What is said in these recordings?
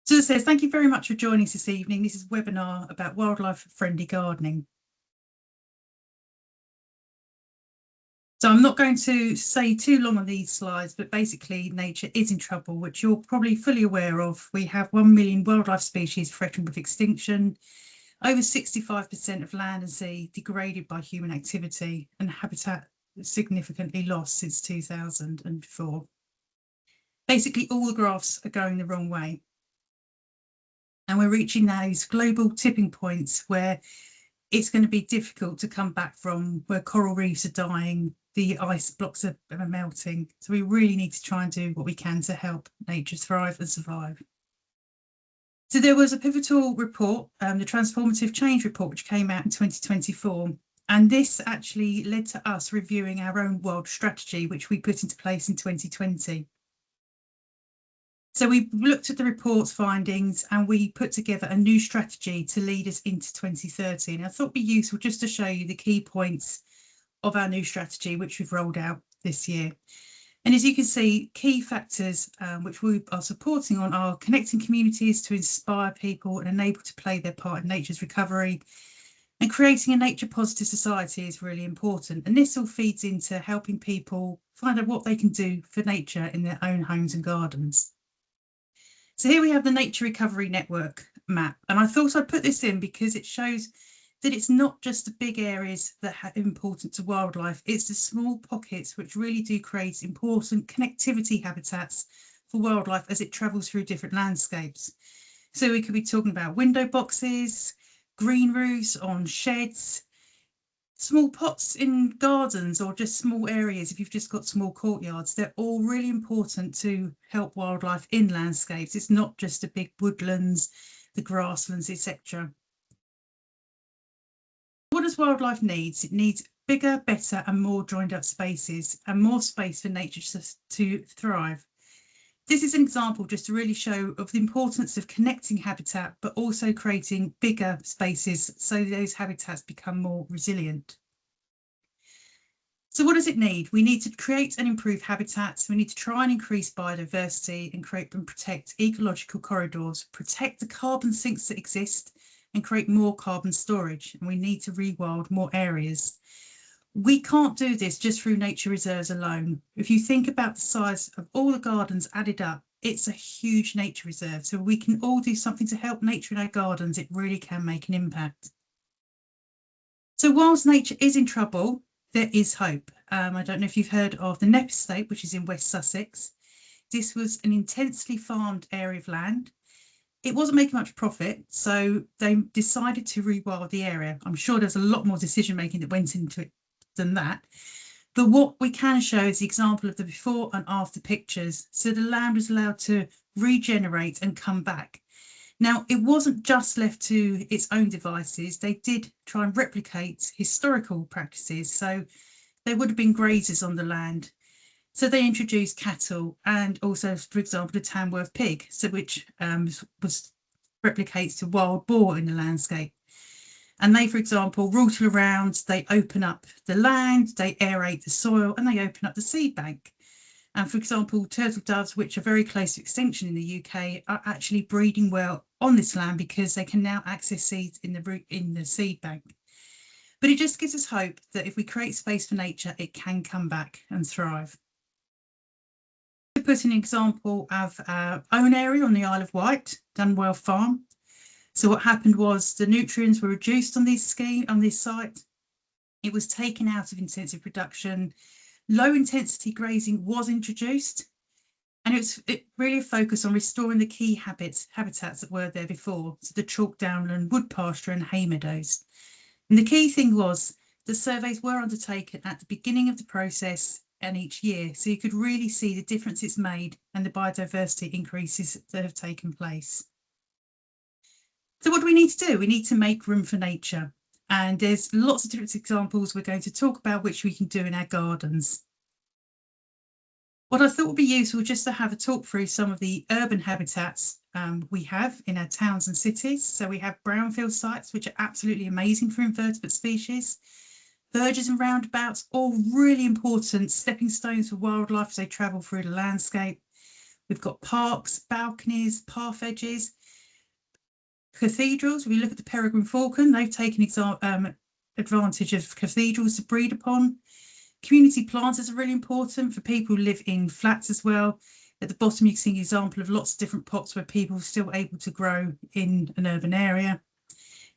So it says, thank you very much for joining us this evening. This is a webinar about wildlife-friendly gardening. So I'm not going to say too long on these slides, but basically nature is in trouble, which you're probably fully aware of. We have 1 million wildlife species threatened with extinction, over 65% of land and sea degraded by human activity, and habitat significantly lost since 2004. Basically, all the graphs are going the wrong way. And we're reaching those global tipping points where it's going to be difficult to come back from, where coral reefs are dying, the ice blocks are melting. So we really need to try and do what we can to help nature thrive and survive. So there was a pivotal report, the Transformative Change Report, which came out in 2024. And this actually led to us reviewing our own world strategy, which we put into place in 2020. So we looked at the report's findings and we put together a new strategy to lead us into 2030. And I thought it'd be useful just to show you the key points of our new strategy, which we've rolled out this year. And as you can see, key factors which we are supporting on are connecting communities to inspire people and enable to play their part in nature's recovery. And creating a nature positive society is really important. And this all feeds into helping people find out what they can do for nature in their own homes and gardens. So here we have the Nature Recovery Network map, and I thought I'd put this in because it shows that it's not just the big areas that are important to wildlife, it's the small pockets which really do create important connectivity habitats for wildlife as it travels through different landscapes. So we could be talking about window boxes, green roofs on sheds, small pots in gardens, or just small areas if you've just got small courtyards. They're all really important to help wildlife in landscapes. It's not just the big woodlands, the grasslands, etc. What does wildlife need? It needs bigger, better and more joined up spaces and more space for nature to thrive. This is an example just to really show of the importance of connecting habitat, but also creating bigger spaces so those habitats become more resilient. So what does it need? We need to create and improve habitats. We need to try and increase biodiversity and create and protect ecological corridors, protect the carbon sinks that exist and create more carbon storage. And we need to rewild more areas. We can't do this just through nature reserves alone. If you think about the size of all the gardens added up, it's a huge nature reserve. So we can all do something to help nature in our gardens. It really can make an impact. So whilst nature is in trouble, there is hope. I don't know if you've heard of the Knepp Estate, which is in West Sussex. This was an intensely farmed area of land. It wasn't making much profit, so they decided to rewild the area. I'm sure there's a lot more decision making that went into it than that. But what we can show is the example of the before and after pictures. So the land was allowed to regenerate and come back. Now, it wasn't just left to its own devices. They did try and replicate historical practices. So there would have been grazers on the land. So they introduced cattle and also, for example, the Tamworth pig, so which replicates the wild boar in the landscape. And they, for example, rootle around, they open up the land, they aerate the soil and they open up the seed bank. And for example, turtle doves, which are very close to extinction in the UK, are actually breeding well on this land because they can now access seeds in the seed bank. But it just gives us hope that if we create space for nature, it can come back and thrive. To put an example of our own area on the Isle of Wight, Dunwell Farm. So what happened was the nutrients were reduced on this site. It was taken out of intensive production. Low intensity grazing was introduced, and it really focused on restoring the key habitats that were there before, so the chalk downland, wood pasture and hay meadows. And the key thing was the surveys were undertaken at the beginning of the process and each year, so you could really see the difference it's made and the biodiversity increases that have taken place. So what do we need to do? We need to make room for nature. And there's lots of different examples we're going to talk about which we can do in our gardens. What I thought would be useful just to have a talk through some of the urban habitats we have in our towns and cities. So we have brownfield sites, which are absolutely amazing for invertebrate species. Verges and roundabouts, all really important stepping stones for wildlife as they travel through the landscape. We've got parks, balconies, path edges, cathedrals. If you look at the Peregrine Falcon, they've taken advantage of cathedrals to breed upon. Community planters are really important for people who live in flats as well. At the bottom, you can see an example of lots of different pots where people are still able to grow in an urban area.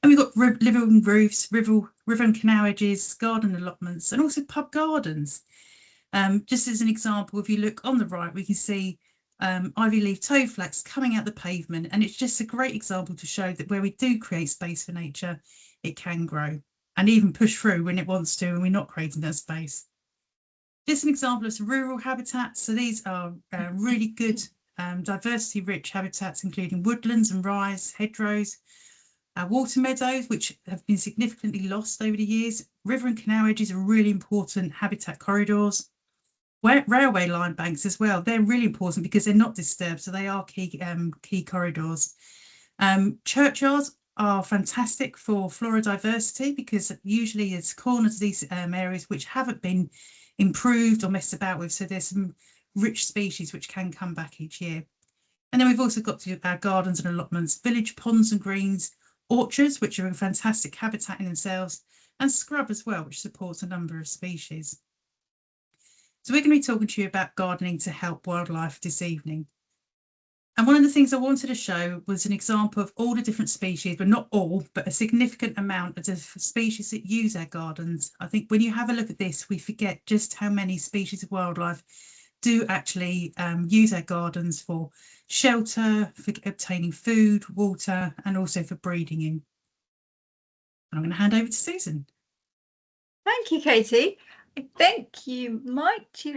And we've got living roofs, river and canal edges, garden allotments, and also pub gardens. Just as an example, if you look on the right, we can see ivy leaf toe flax coming out the pavement. And it's just a great example to show that where we do create space for nature, it can grow and even push through when it wants to, and we're not creating that space. Just an example of some rural habitats. So these are really good diversity-rich habitats, including woodlands and rise, hedgerows, water meadows, which have been significantly lost over the years. River and canal edges are really important habitat corridors. Railway line banks as well. They're really important because they're not disturbed, so they are key corridors. Churchyards are fantastic for flora diversity because usually it's corners of these areas which haven't been improved or messed about with, so there's some rich species which can come back each year. And then we've also got to our gardens and allotments, village ponds and greens, orchards, which are a fantastic habitat in themselves, and scrub as well, which supports a number of species. So we're going to be talking to you about gardening to help wildlife this evening. And one of the things I wanted to show was an example of all the different species, but not all, but a significant amount of the species that use our gardens. I think when you have a look at this, we forget just how many species of wildlife do actually use our gardens for shelter, for obtaining food, water, and also for breeding in. I'm going to hand over to Susan. Thank you, Katie. I think you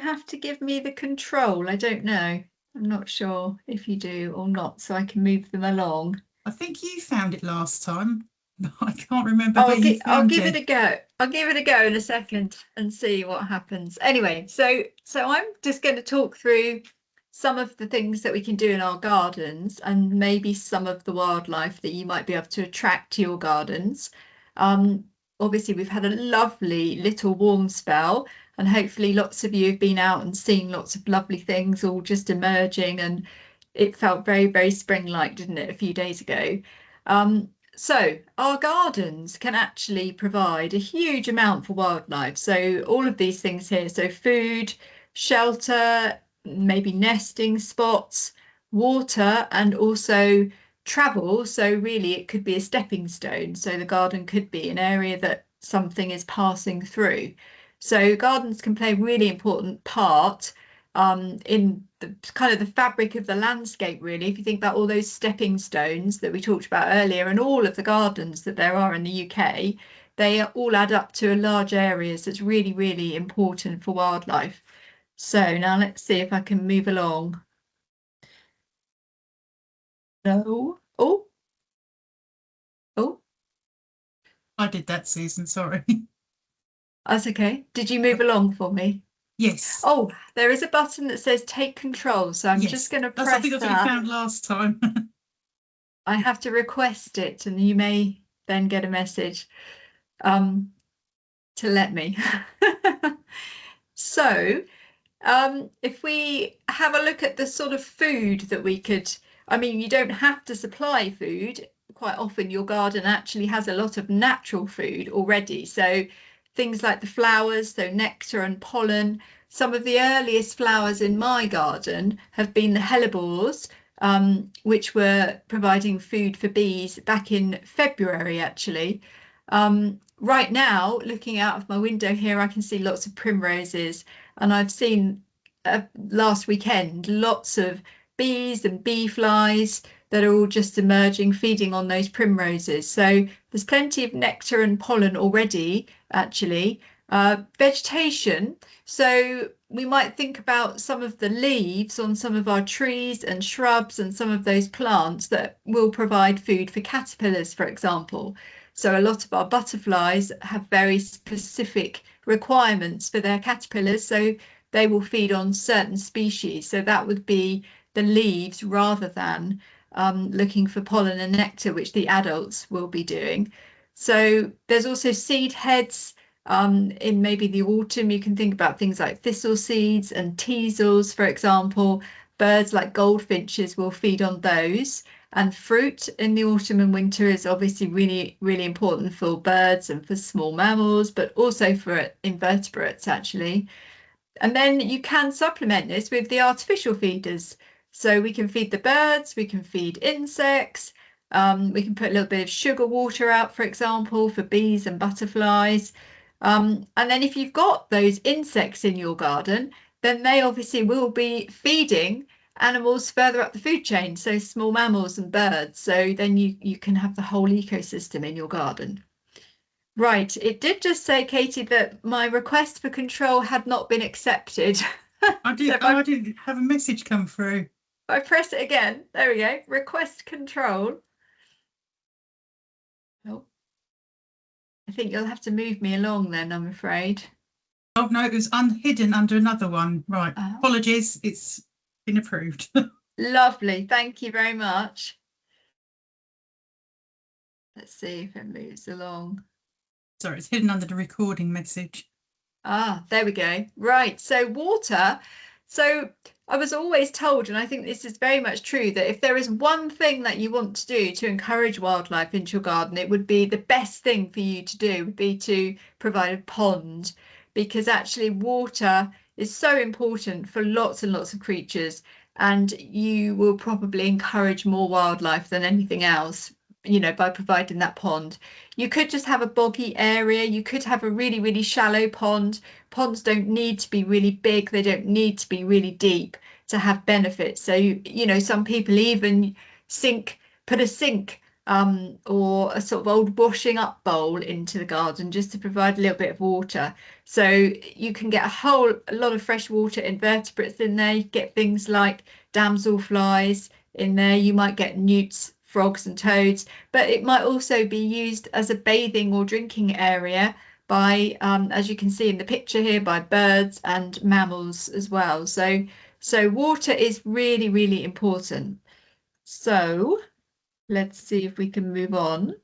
have to give me the control. I don't know. I'm not sure if you do or not, so I can move them along. I think you found it last time, but I can't remember I'll give it a go. I'll give it a go in a second and see what happens. Anyway, so I'm just going to talk through some of the things that we can do in our gardens and maybe some of the wildlife that you might be able to attract to your gardens. Obviously, we've had a lovely little warm spell, and hopefully lots of you have been out and seen lots of lovely things all just emerging, and it felt very, very spring-like, didn't it, a few days ago? So our gardens can actually provide a huge amount for wildlife. So all of these things here, so food, shelter, maybe nesting spots, water, and also travel. So really it could be a stepping stone. So the garden could be an area that something is passing through. So gardens can play a really important part in the kind of the fabric of the landscape, really. If you think about all those stepping stones that we talked about earlier and all of the gardens that there are in the UK, they all add up to a large areas that's really, really important for wildlife. So now let's see if I can move along. No. Oh. I did that, Susan, sorry. That's okay. Did you move along for me? Yes. Oh, there is a button that says take control. So I'm just going to press that. I think that's what you found last time. I have to request it, and you may then get a message to let me. So if we have a look at the sort of food that we could, I mean, you don't have to supply food. Quite often your garden actually has a lot of natural food already. So things like the flowers, so nectar and pollen. Some of the earliest flowers in my garden have been the hellebores, which were providing food for bees back in February, actually. Right now, looking out of my window here, I can see lots of primroses, and I've seen last weekend lots of bees and bee flies that are all just emerging, feeding on those primroses. So there's plenty of nectar and pollen already, actually. Vegetation, so we might think about some of the leaves on some of our trees and shrubs and some of those plants that will provide food for caterpillars, for example. So a lot of our butterflies have very specific requirements for their caterpillars, so they will feed on certain species. So that would be the leaves rather than looking for pollen and nectar, which the adults will be doing. So there's also seed heads. In maybe the autumn, you can think about things like thistle seeds and teasels, for example. Birds like goldfinches will feed on those. And fruit in the autumn and winter is obviously really, really important for birds and for small mammals, but also for invertebrates, actually. And then you can supplement this with the artificial feeders. So we can feed the birds, we can feed insects, we can put a little bit of sugar water out, for example, for bees and butterflies. And then if you've got those insects in your garden, then they obviously will be feeding animals further up the food chain, so small mammals and birds. So then you can have the whole ecosystem in your garden. Right, it did just say, Katie, that my request for control had not been accepted. I did. So I didn't have a message come through. if I press it again, there we go. Request control. Oh, I think you'll have to move me along then, I'm afraid. Oh no, it was unhidden under another one. Right. Apologies. It's been approved. Lovely. Thank you very much. Let's see if it moves along. Sorry, it's hidden under the recording message. Ah, there we go. Right. So water. So I was always told, and I think this is very much true, that if there is one thing that you want to do to encourage wildlife into your garden, it would be the best thing for you to do would be to provide a pond, because actually water is so important for lots and lots of creatures, and you will probably encourage more wildlife than anything else, you know, by providing that pond. You could just have a boggy area. You could have a really, really shallow pond. Ponds don't need to be really big. They don't need to be really deep to have benefits. So, you know, some people even put a sink or a sort of old washing up bowl into the garden just to provide a little bit of water. So you can get a lot of freshwater invertebrates in there. You get things like damselflies in there. You might get newts, frogs and toads, but it might also be used as a bathing or drinking area by, as you can see in the picture here, by birds and mammals as well. So water is really, really important. So let's see if we can move on.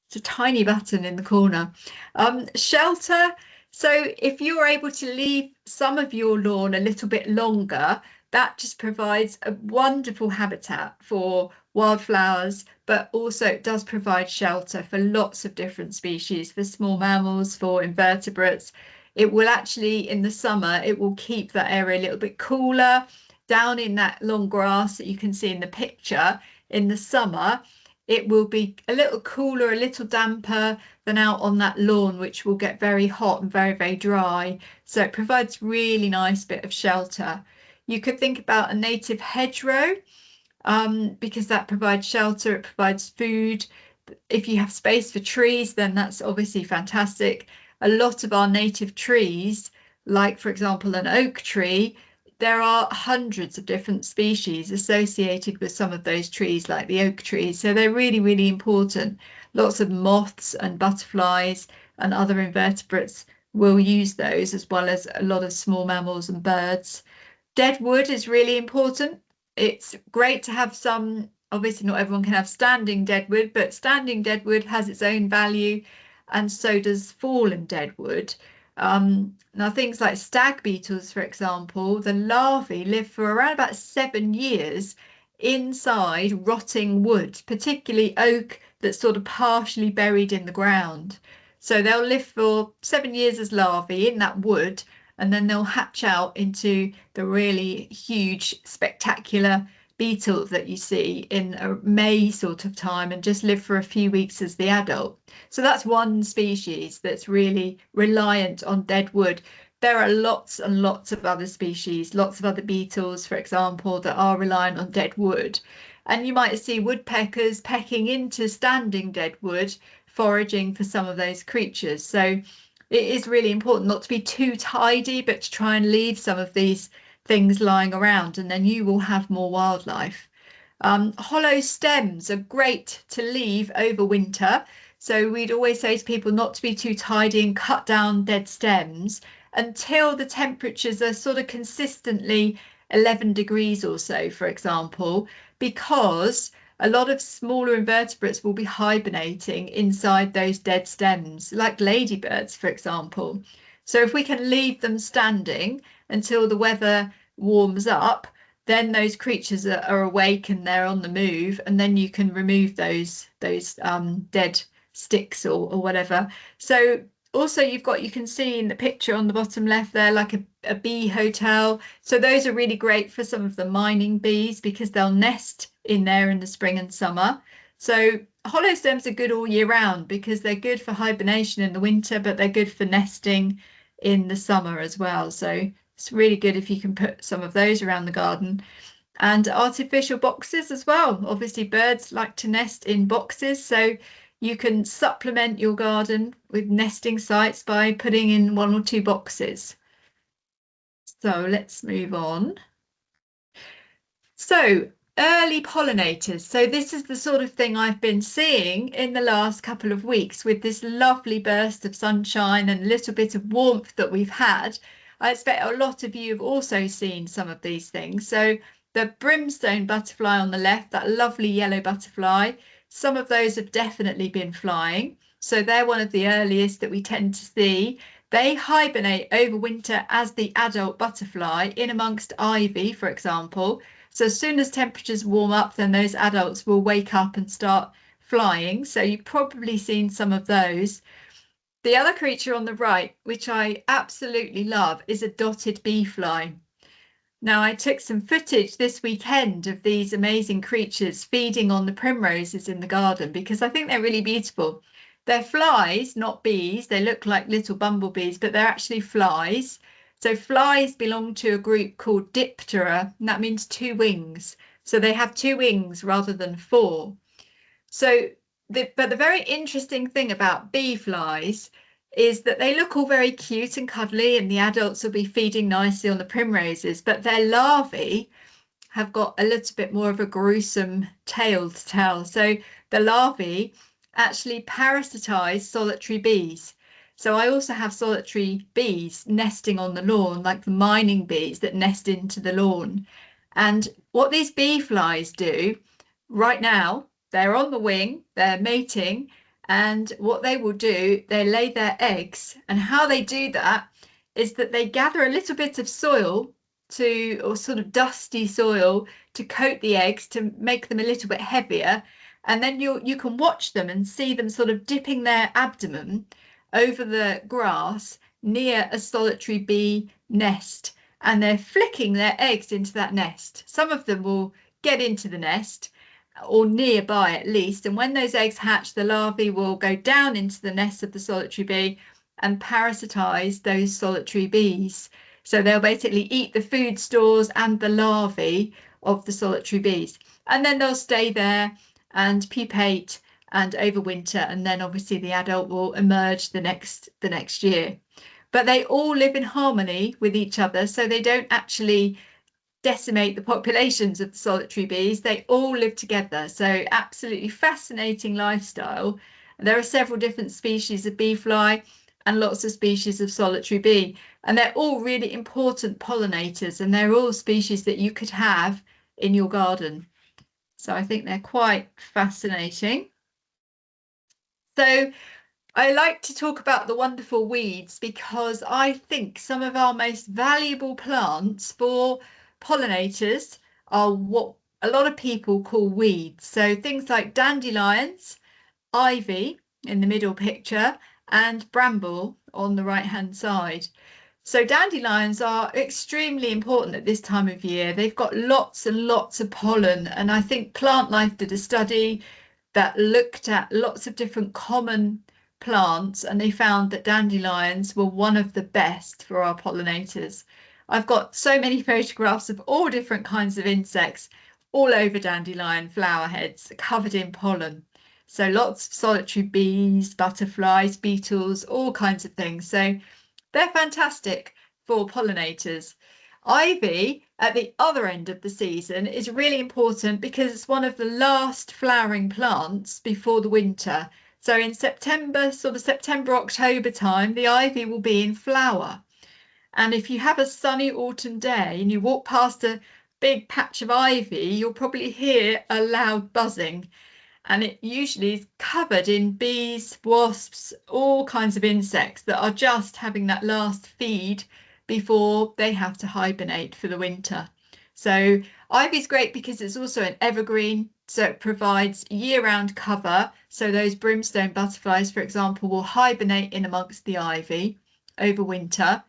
It's a tiny button in the corner. Shelter. So if you're able to leave some of your lawn a little bit longer, that just provides a wonderful habitat for wildflowers, but also it does provide shelter for lots of different species, for small mammals, for invertebrates. It will actually, in the summer, it will keep that area a little bit cooler. Down in that long grass that you can see in the picture, in the summer, it will be a little cooler, a little damper than out on that lawn, which will get very hot and very, very dry. So it provides really nice bit of shelter. You could think about a native hedgerow, because that provides shelter, it provides food. If you have space for trees, then that's obviously fantastic. A lot of our native trees, like for example an oak tree, there are hundreds of different species associated with some of those trees, like the oak trees. So they're really, really important. Lots of moths and butterflies and other invertebrates will use those, as well as a lot of small mammals and birds. Dead wood is really important. It's great to have some, obviously not everyone can have standing deadwood, but standing deadwood has its own value, and so does fallen deadwood. Now things like stag beetles, for example, the larvae live for around about 7 years inside rotting wood, particularly oak that's sort of partially buried in the ground. So they'll live for 7 years as larvae in that wood, and then they'll hatch out into the really huge, spectacular beetles that you see in a May sort of time, and just live for a few weeks as the adult. So that's one species that's really reliant on dead wood. There are lots and lots of other species, lots of other beetles, for example, that are reliant on dead wood. And you might see woodpeckers pecking into standing dead wood, foraging for some of those creatures. So it is really important not to be too tidy, but to try and leave some of these things lying around, and then you will have more wildlife. Hollow stems are great to leave over winter. So we'd always say to people not to be too tidy and cut down dead stems until the temperatures are sort of consistently 11 degrees or so, for example, because a lot of smaller invertebrates will be hibernating inside those dead stems, like ladybirds, for example. So if we can leave them standing until the weather warms up, then those creatures are awake and they're on the move, and then you can remove those dead sticks or whatever. So also you can see in the picture on the bottom left there, like a bee hotel. So those are really great for some of the mining bees because they'll nest in there in the spring and summer. So hollow stems are good all year round because they're good for hibernation in the winter, but they're good for nesting in the summer as well. So it's really good if you can put some of those around the garden. And artificial boxes as well. Obviously, birds like to nest in boxes, so you can supplement your garden with nesting sites by putting in 1 or 2 boxes. So let's move on. So early pollinators. So this is the sort of thing I've been seeing in the last couple of weeks with this lovely burst of sunshine and a little bit of warmth that we've had. I expect a lot of you have also seen some of these things. So the brimstone butterfly on the left, that lovely yellow butterfly, some of those have definitely been flying. So they're one of the earliest that we tend to see. They hibernate over winter as the adult butterfly in amongst ivy, for example. So as soon as temperatures warm up, then those adults will wake up and start flying. So you've probably seen some of those. The other creature on the right, which I absolutely love, is a dotted bee fly. Now, I took some footage this weekend of these amazing creatures feeding on the primroses in the garden because I think they're really beautiful. They're flies, not bees. They look like little bumblebees, but they're actually flies. So flies belong to a group called Diptera, and that means 2 wings. So they have 2 wings rather than 4. So, but the very interesting thing about bee flies is that they look all very cute and cuddly, and the adults will be feeding nicely on the primroses, but their larvae have got a little bit more of a gruesome tale to tell. So the larvae actually parasitize solitary bees. So I also have solitary bees nesting on the lawn, like the mining bees that nest into the lawn. And what these bee flies do right now, they're on the wing, they're mating, and what they will do, they lay their eggs. And how they do that is that they gather a little bit of soil or sort of dusty soil to coat the eggs to make them a little bit heavier. And then you can watch them and see them sort of dipping their abdomen over the grass near a solitary bee nest. And they're flicking their eggs into that nest. Some of them will get into the nest, or nearby at least, and when those eggs hatch, the larvae will go down into the nest of the solitary bee and parasitize those solitary bees. So they'll basically eat the food stores and the larvae of the solitary bees, and then they'll stay there and pupate and overwinter, and then obviously the adult will emerge the next year. But they all live in harmony with each other, so they don't actually decimate the populations of the solitary bees. They all live together. So absolutely fascinating lifestyle. There are several different species of bee fly and lots of species of solitary bee, and they're all really important pollinators, and they're all species that you could have in your garden. So I think they're quite fascinating. So I like to talk about the wonderful weeds because I think some of our most valuable plants for pollinators are what a lot of people call weeds. So things like dandelions, ivy in the middle picture, and bramble on the right hand side. So dandelions are extremely important at this time of year. They've got lots and lots of pollen, and I think Plant Life did a study that looked at lots of different common plants, and they found that dandelions were one of the best for our pollinators. I've got so many photographs of all different kinds of insects all over dandelion flower heads covered in pollen. So lots of solitary bees, butterflies, beetles, all kinds of things. So they're fantastic for pollinators. Ivy at the other end of the season is really important because it's one of the last flowering plants before the winter. So in September, sort of September, October time, the ivy will be in flower. And if you have a sunny autumn day and you walk past a big patch of ivy, you'll probably hear a loud buzzing. And it usually is covered in bees, wasps, all kinds of insects that are just having that last feed before they have to hibernate for the winter. So ivy is great because it's also an evergreen, so it provides year-round cover. So those brimstone butterflies, for example, will hibernate in amongst the ivy over winter.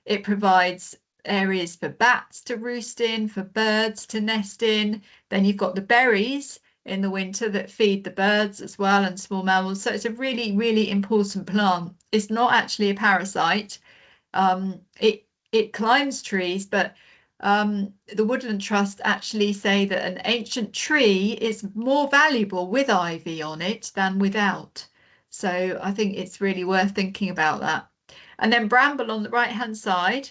It provides areas for bats to roost in, for birds to nest in. Then you've got the berries in the winter that feed the birds as well and small mammals. So it's a really, really important plant. It's not actually a parasite. It climbs trees, but the Woodland Trust actually say that an ancient tree is more valuable with ivy on it than without. So I think it's really worth thinking about that. And then bramble on the right hand side.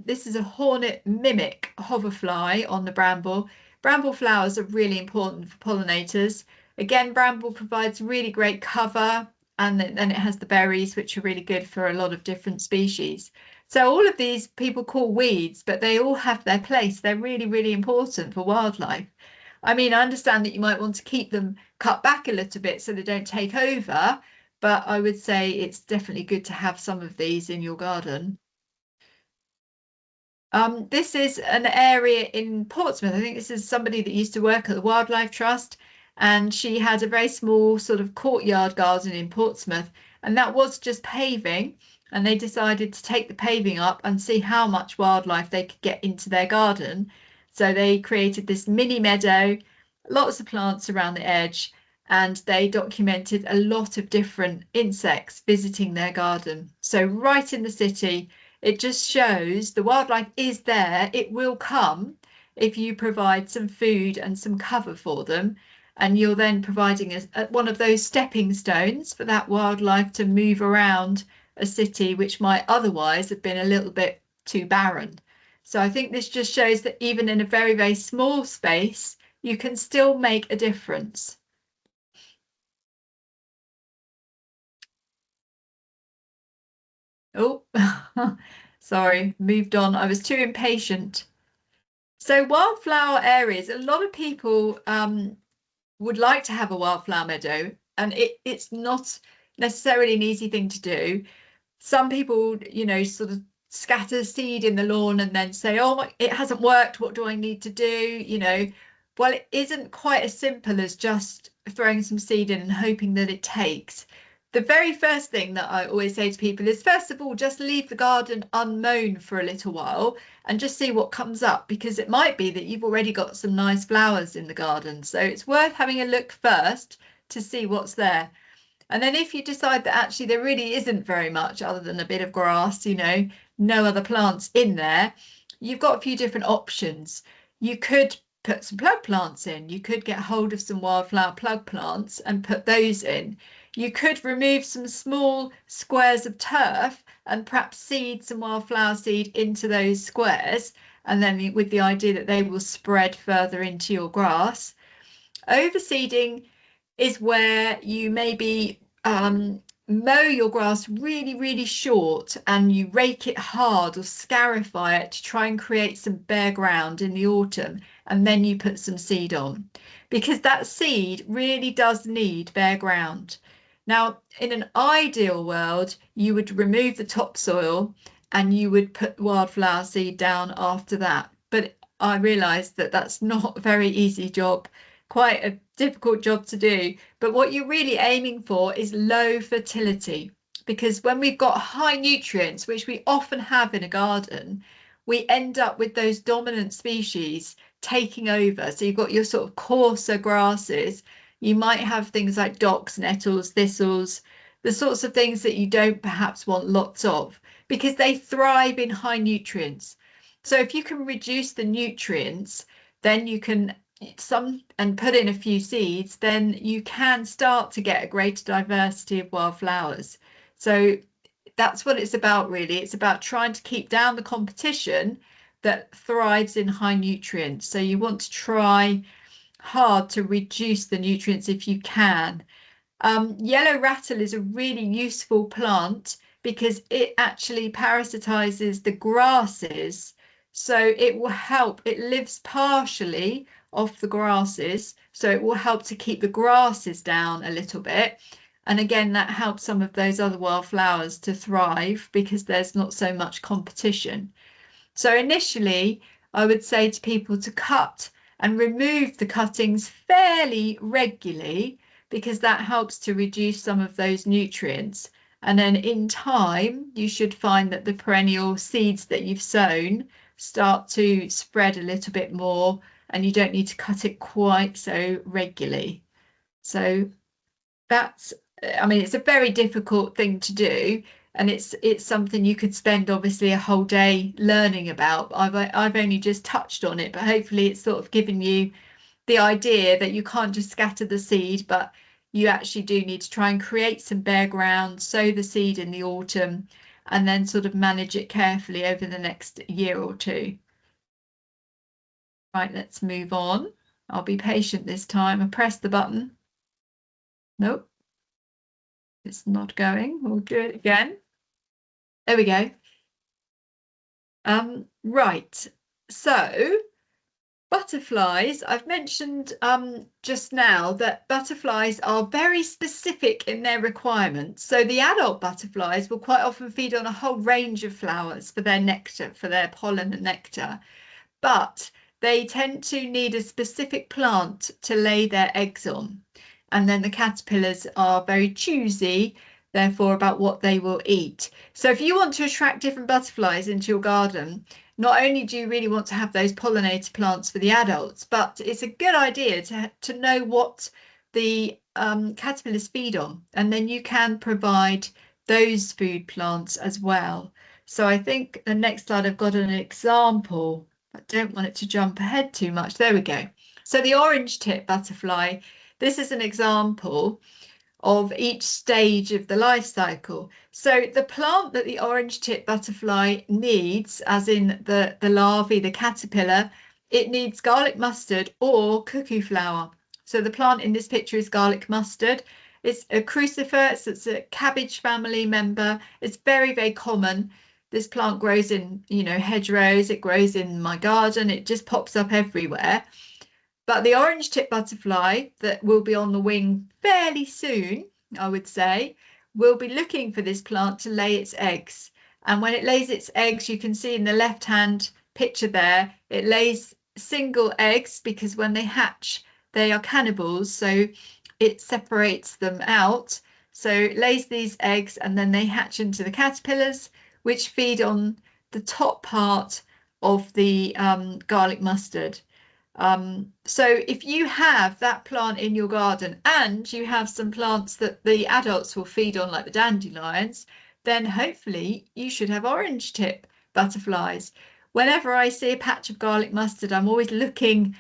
This is a hornet mimic hoverfly on the bramble. Bramble flowers are really important for pollinators. Again, bramble provides really great cover, and then it has the berries, which are really good for a lot of different species. So all of these people call weeds, but they all have their place. They're really, really important for wildlife. I mean, I understand that you might want to keep them cut back a little bit so they don't take over, but I would say it's definitely good to have some of these in your garden. This is an area in Portsmouth. I think this is somebody that used to work at the Wildlife Trust, and she had a very small sort of courtyard garden in Portsmouth, and that was just paving. And they decided to take the paving up and see how much wildlife they could get into their garden. So they created this mini meadow, lots of plants around the edge, and they documented a lot of different insects visiting their garden. So right in the city, it just shows the wildlife is there. It will come if you provide some food and some cover for them. And you're then providing one of those stepping stones for that wildlife to move around a city which might otherwise have been a little bit too barren. So I think this just shows that even in a very, very small space, you can still make a difference. Oh, sorry, moved on. I was too impatient. So wildflower areas, a lot of people would like to have a wildflower meadow, and it's not necessarily an easy thing to do. Some people, you know, sort of scatter seed in the lawn and then say, oh, it hasn't worked. What do I need to do? You know, well, it isn't quite as simple as just throwing some seed in and hoping that it takes. The very first thing that I always say to people is, first of all, just leave the garden unmown for a little while and just see what comes up, because it might be that you've already got some nice flowers in the garden. So it's worth having a look first to see what's there. And then if you decide that actually there really isn't very much other than a bit of grass, you know, no other plants in there, you've got a few different options. You could put some plug plants in. You could get hold of some wildflower plug plants and put those in. You could remove some small squares of turf and perhaps seed some wildflower seed into those squares, and then with the idea that they will spread further into your grass. Overseeding is where you maybe mow your grass really, really short and you rake it hard or scarify it to try and create some bare ground in the autumn, and then you put some seed on, because that seed really does need bare ground. Now, in an ideal world, you would remove the topsoil and you would put wildflower seed down after that. But I realised that that's not a very easy job, quite a difficult job to do. But what you're really aiming for is low fertility, because when we've got high nutrients, which we often have in a garden, we end up with those dominant species taking over. So you've got your sort of coarser grasses. You might have things like docks, nettles, thistles, the sorts of things that you don't perhaps want lots of, because they thrive in high nutrients. So if you can reduce the nutrients, then you can and put in a few seeds, then you can start to get a greater diversity of wildflowers. So that's what it's about, really. It's about trying to keep down the competition that thrives in high nutrients. So you want to try hard to reduce the nutrients if you can. Yellow rattle is a really useful plant because it actually parasitizes the grasses. So it will help. It lives partially off the grasses, so it will help to keep the grasses down a little bit. And again, that helps some of those other wildflowers to thrive because there's not so much competition. So initially, I would say to people to cut and remove the cuttings fairly regularly, because that helps to reduce some of those nutrients. And then in time, you should find that the perennial seeds that you've sown start to spread a little bit more, and you don't need to cut it quite so regularly. So that's, I mean, it's a very difficult thing to do, and it's something you could spend obviously a whole day learning about. I've only just touched on it, but hopefully it's sort of given you the idea that you can't just scatter the seed, but you actually do need to try and create some bare ground, sow the seed in the autumn, and then sort of manage it carefully over the next year or two. Right, let's move on. I'll be patient this time. I press the button. Nope, it's not going. We'll do it again. There we go. Right, so butterflies, I've mentioned just now that butterflies are very specific in their requirements. So the adult butterflies will quite often feed on a whole range of flowers for their nectar, for their pollen and nectar, but they tend to need a specific plant to lay their eggs on. And then the caterpillars are very choosy, therefore, about what they will eat. So if you want to attract different butterflies into your garden, not only do you really want to have those pollinator plants for the adults, but it's a good idea to know what the caterpillars feed on, and then you can provide those food plants as well. So I think the next slide, I've got an example. I don't want it to jump ahead too much. There we go. So the orange tip butterfly, this is an example of each stage of the life cycle. So the plant that the orange tip butterfly needs, as in the larvae, the caterpillar, it needs garlic mustard or cuckoo flower. So the plant in this picture is garlic mustard. It's a crucifer, so it's a cabbage family member. It's very, very common. This plant grows in, you know, hedgerows. It grows in my garden. It just pops up everywhere. But the orange tip butterfly that will be on the wing fairly soon, I would say, will be looking for this plant to lay its eggs. And when it lays its eggs, you can see in the left-hand picture there, it lays single eggs because when they hatch, they are cannibals. So it separates them out. So it lays these eggs and then they hatch into the caterpillars, which feed on the top part of the garlic mustard. So if you have that plant in your garden and you have some plants that the adults will feed on, like the dandelions, then hopefully you should have orange tip butterflies. Whenever I see a patch of garlic mustard, I'm always looking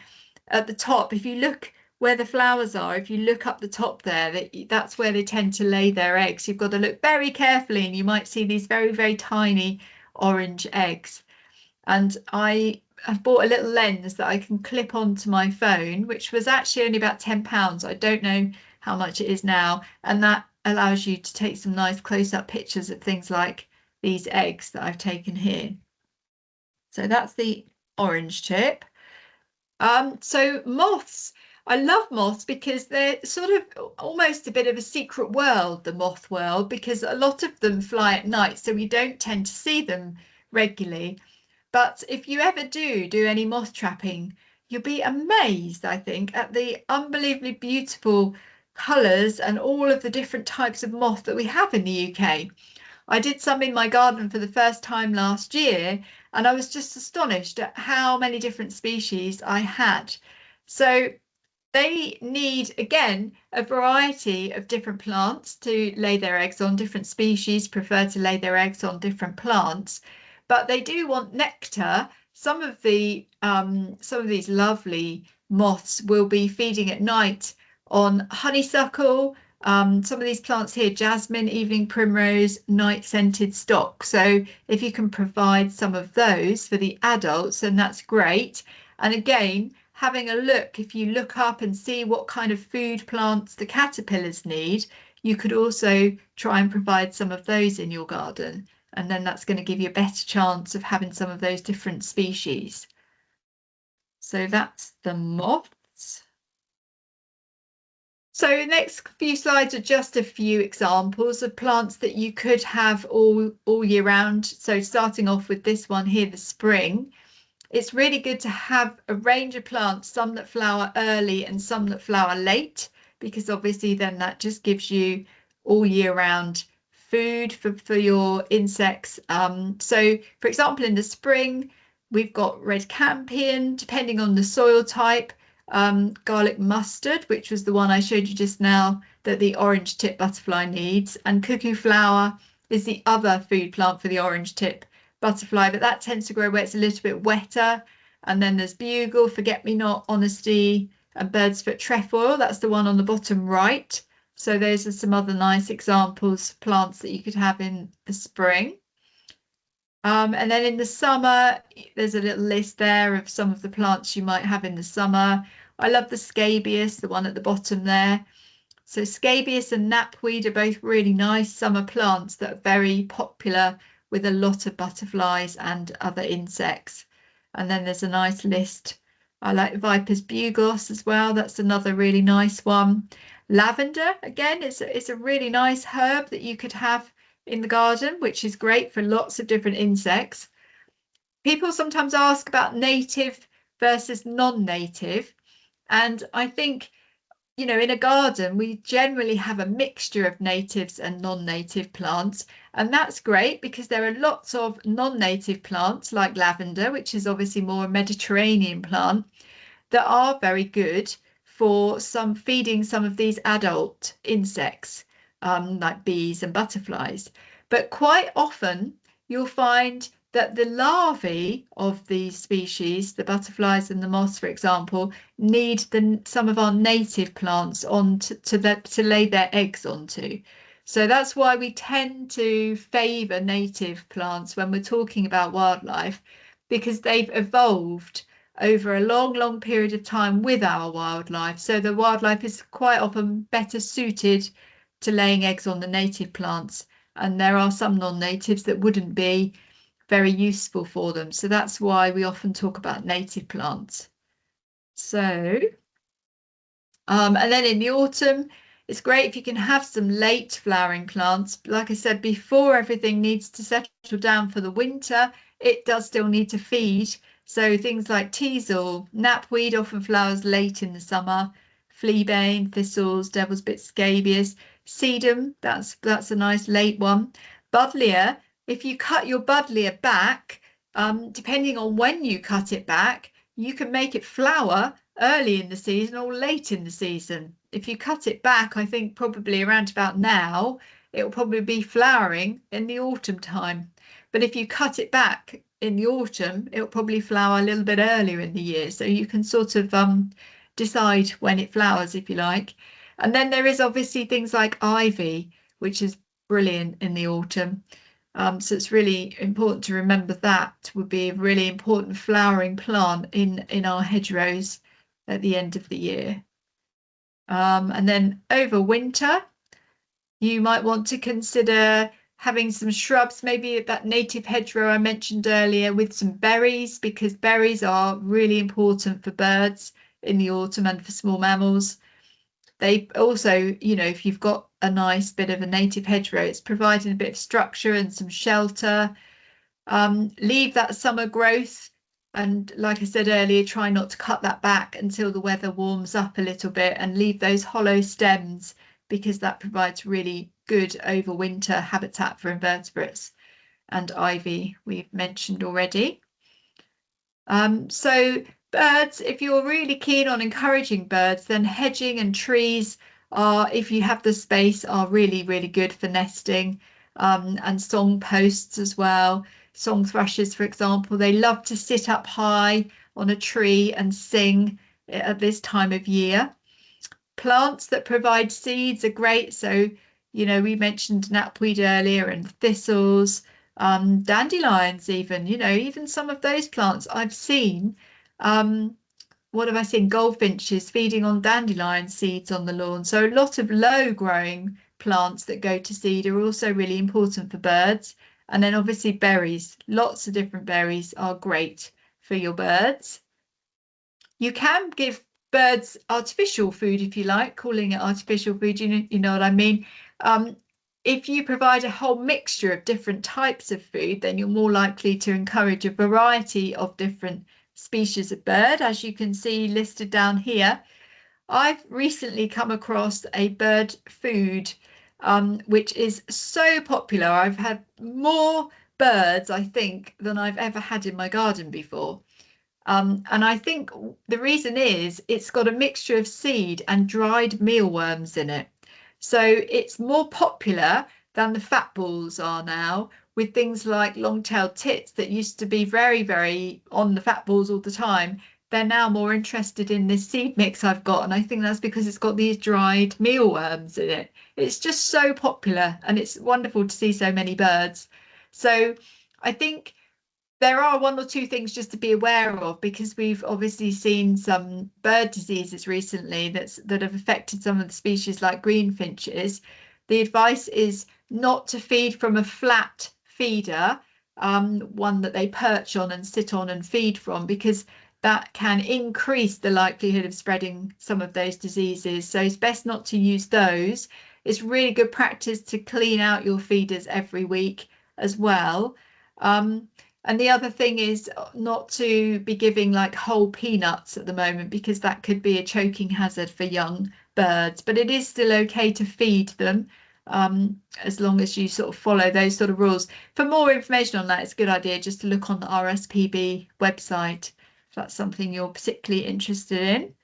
at the top. If you look where the flowers are, if you look up the top there, that's where they tend to lay their eggs. You've got to look very carefully and you might see these very, very tiny orange eggs. And I've bought a little lens that I can clip onto my phone, which was actually only about £10. I don't know how much it is now. And that allows you to take some nice close-up pictures of things like these eggs that I've taken here. So that's the orange tip. So moths. I love moths because they're sort of almost a bit of a secret world, the moth world, because a lot of them fly at night, so we don't tend to see them regularly. But if you ever do any moth trapping, you'll be amazed, I think, at the unbelievably beautiful colours and all of the different types of moth that we have in the UK. I did some in my garden for the first time last year, and I was just astonished at how many different species I had. So they need, again, a variety of different plants to lay their eggs on. Different species prefer to lay their eggs on different plants, but they do want nectar. Some of these lovely moths will be feeding at night on honeysuckle. Some of these plants here, jasmine, evening primrose, night scented stock. So if you can provide some of those for the adults, then that's great. And again, having a look, if you look up and see what kind of food plants the caterpillars need, you could also try and provide some of those in your garden. And then that's going to give you a better chance of having some of those different species. So that's the moths. So the next few slides are just a few examples of plants that you could have all year round. So starting off with this one here, the spring, it's really good to have a range of plants, some that flower early and some that flower late, because obviously then that just gives you all year round food for your insects. So for example, in the spring, we've got red campion, depending on the soil type, garlic mustard, which was the one I showed you just now that the orange tip butterfly needs, and cuckoo flower is the other food plant for the orange tip butterfly, but that tends to grow where it's a little bit wetter. And then there's bugle, forget-me-not, honesty, and bird's foot trefoil. That's the one on the bottom right. So those are some other nice examples of plants that you could have in the spring. And then in the summer, there's a little list there of some of the plants you might have in the summer. I love the scabious, the one at the bottom there. So scabious and knapweed are both really nice summer plants that are very popular with a lot of butterflies and other insects. And then there's a nice list. I like Viper's bugloss as well. That's another really nice one. Lavender, again, is a really nice herb that you could have in the garden, which is great for lots of different insects. People sometimes ask about native versus non-native. And I think, you know, in a garden, we generally have a mixture of natives and non-native plants. And that's great because there are lots of non-native plants like lavender, which is obviously more a Mediterranean plant, that are very good for feeding some of these adult insects, like bees and butterflies. But quite often you'll find that the larvae of these species, the butterflies and the moths, for example, need some of our native plants to lay their eggs onto. So that's why we tend to favour native plants when we're talking about wildlife, because they've evolved over a long period of time with our wildlife. So the wildlife is quite often better suited to laying eggs on the native plants. And there are some non-natives that wouldn't be very useful for them. So that's why we often talk about native plants. So, and then in the autumn, it's great if you can have some late flowering plants. Like I said, before everything needs to settle down for the winter, it does still need to feed. So things like teasel, knapweed often flowers late in the summer, fleabane, thistles, devil's bit, scabious, sedum, that's a nice late one. Buddleia, if you cut your buddleia back, depending on when you cut it back, you can make it flower early in the season or late in the season. If you cut it back, I think probably around about now, it will probably be flowering in the autumn time. But if you cut it back in the autumn, it will probably flower a little bit earlier in the year. So you can sort of decide when it flowers, if you like. And then there is obviously things like ivy, which is brilliant in the autumn. So it's really important to remember that would be a really important flowering plant in our hedgerows at the end of the year. And then over winter, you might want to consider having some shrubs, maybe that native hedgerow I mentioned earlier with some berries, because berries are really important for birds in the autumn and for small mammals. They also, you know, if you've got a nice bit of a native hedgerow, it's providing a bit of structure and some shelter. Leave that summer growth. And like I said earlier, try not to cut that back until the weather warms up a little bit, and leave those hollow stems, because that provides really good overwinter habitat for invertebrates. And ivy we've mentioned already. So birds, if you're really keen on encouraging birds, then hedging and trees are, if you have the space, are really good for nesting, and song posts as well. Song thrushes, for example, they love to sit up high on a tree and sing at this time of year. Plants that provide seeds are great. So, you know, we mentioned knapweed earlier and thistles, dandelions even, you know, even some of those plants I've seen. What have I seen? Goldfinches feeding on dandelion seeds on the lawn. So a lot of low growing plants that go to seed are also really important for birds. And then obviously berries, lots of different berries are great for your birds. You can give birds artificial food, if you like, calling it artificial food, you know what I mean. If you provide a whole mixture of different types of food, then you're more likely to encourage a variety of different species of bird, as you can see listed down here. I've recently come across a bird food which is so popular. I've had more birds, I think, than I've ever had in my garden before. And I think the reason is it's got a mixture of seed and dried mealworms in it. So it's more popular than the fat balls are now, with things like long-tailed tits that used to be very, very on the fat balls all the time. They're now more interested in this seed mix I've got, and I think that's because it's got these dried mealworms in it. It's just so popular, and it's wonderful to see so many birds. So I think there are one or two things just to be aware of, because we've obviously seen some bird diseases recently that have affected some of the species like greenfinches. The advice is not to feed from a flat feeder, one that they perch on and sit on and feed from, because that can increase the likelihood of spreading some of those diseases. So it's best not to use those. It's really good practice to clean out your feeders every week as well. And the other thing is not to be giving like whole peanuts at the moment, because that could be a choking hazard for young birds. But it is still okay to feed them, as long as you sort of follow those sort of rules. For more information on that, it's a good idea just to look on the RSPB website, if that's something you're particularly interested in.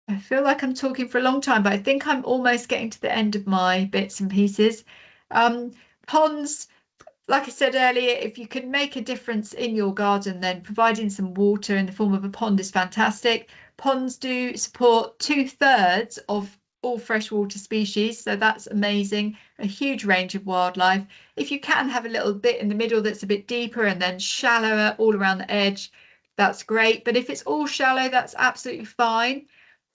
I feel like I'm talking for a long time, but I think I'm almost getting to the end of my bits and pieces. Ponds. Like I said earlier, if you can make a difference in your garden, then providing some water in the form of a pond is fantastic. Ponds do support 2/3 of all freshwater species, so that's amazing. A huge range of wildlife. If you can have a little bit in the middle that's a bit deeper and then shallower all around the edge, that's great. But if it's all shallow, that's absolutely fine.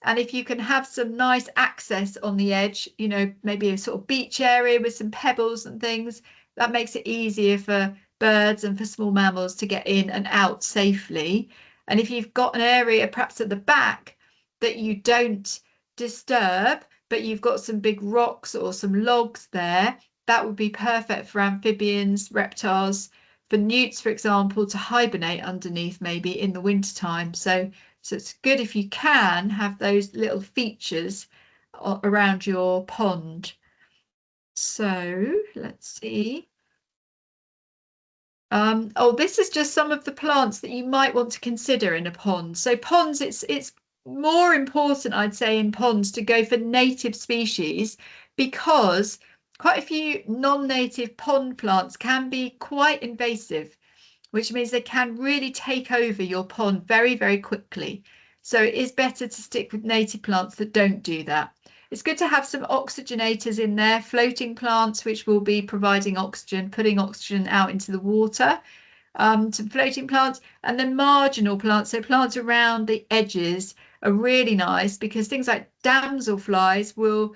And if you can have some nice access on the edge, you know, maybe a sort of beach area with some pebbles and things, that makes it easier for birds and for small mammals to get in and out safely. And if you've got an area perhaps at the back that you don't disturb, but you've got some big rocks or some logs there, that would be perfect for amphibians, reptiles, for newts, for example, to hibernate underneath maybe in the wintertime. So it's good if you can have those little features around your pond. So let's see. Oh, this is just some of the plants that you might want to consider in a pond. So ponds, it's more important, I'd say, in ponds to go for native species, because quite a few non-native pond plants can be quite invasive, which means they can really take over your pond very, very quickly. So it is better to stick with native plants that don't do that. It's good to have some oxygenators in there, floating plants, which will be providing oxygen, putting oxygen out into the water, some floating plants, and then marginal plants. So plants around the edges are really nice, because things like damselflies will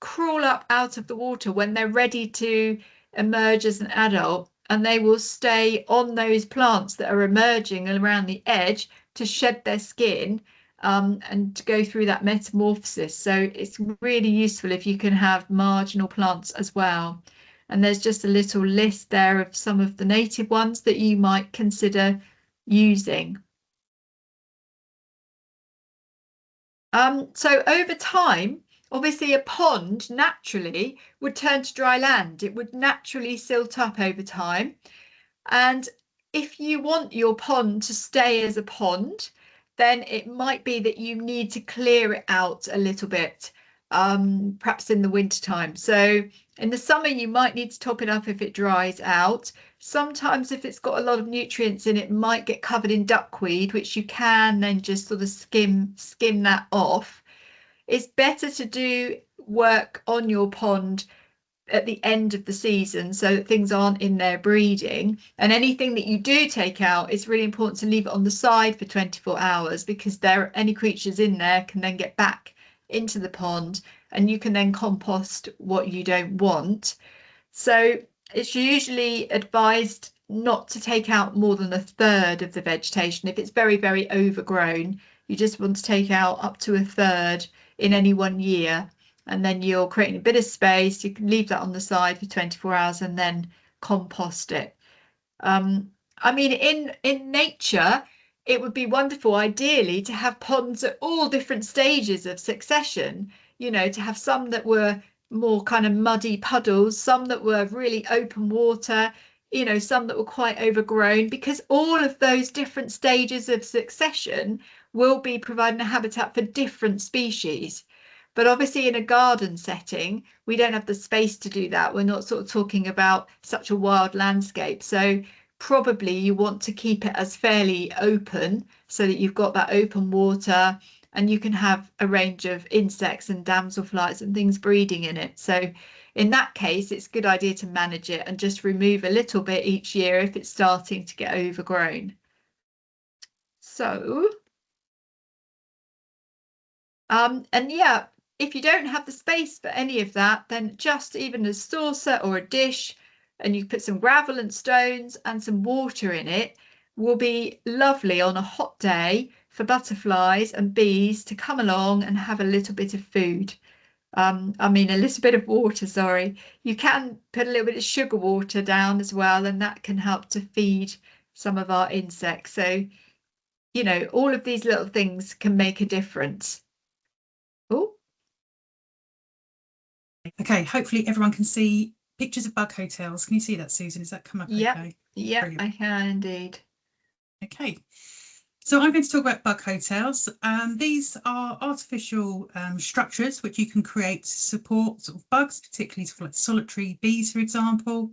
crawl up out of the water when they're ready to emerge as an adult, and they will stay on those plants that are emerging around the edge to shed their skin, and to go through that metamorphosis. So it's really useful if you can have marginal plants as well. And there's just a little list there of some of the native ones that you might consider using. So over time, obviously a pond naturally would turn to dry land. It would naturally silt up over time. And if you want your pond to stay as a pond, then it might be that you need to clear it out a little bit, perhaps in the winter time. So in the summer, you might need to top it up if it dries out. Sometimes if it's got a lot of nutrients in it, it might get covered in duckweed, which you can then just sort of skim that off. It's better to do work on your pond at the end of the season, so that things aren't in there breeding. And anything that you do take out, it's really important to leave it on the side for 24 hours, because any creatures in there can then get back into the pond, and you can then compost what you don't want. So it's usually advised not to take out more than 1/3 of the vegetation. If it's very, very overgrown, You just want to take out up to a third in any one year. And then you're creating a bit of space. You can leave that on the side for 24 hours and then compost it. I mean, in nature, it would be wonderful, ideally, to have ponds at all different stages of succession, you know, to have some that were more kind of muddy puddles, some that were really open water, you know, some that were quite overgrown, because all of those different stages of succession will be providing a habitat for different species. But obviously in a garden setting, we don't have the space to do that. We're not sort of talking about such a wild landscape. So probably you want to keep it as fairly open so that you've got that open water and you can have a range of insects and damselflies and things breeding in it. So in that case, it's a good idea to manage it and just remove a little bit each year if it's starting to get overgrown. So, and yeah, if you don't have the space for any of that, then just even a saucer or a dish, and you put some gravel and stones and some water in it, will be lovely on a hot day for butterflies and bees to come along and have a little bit of food. I mean, a little bit of water, sorry. You can put a little bit of sugar water down as well, and that can help to feed some of our insects. So, you know, all of these little things can make a difference. Oh. Okay, hopefully everyone can see pictures of bug hotels. Can you see that, Susan? Does that come up okay? Yeah, I can indeed. Okay, so I'm going to talk about bug hotels. These are artificial structures which you can create to support sort of bugs, particularly sort of like solitary bees, for example.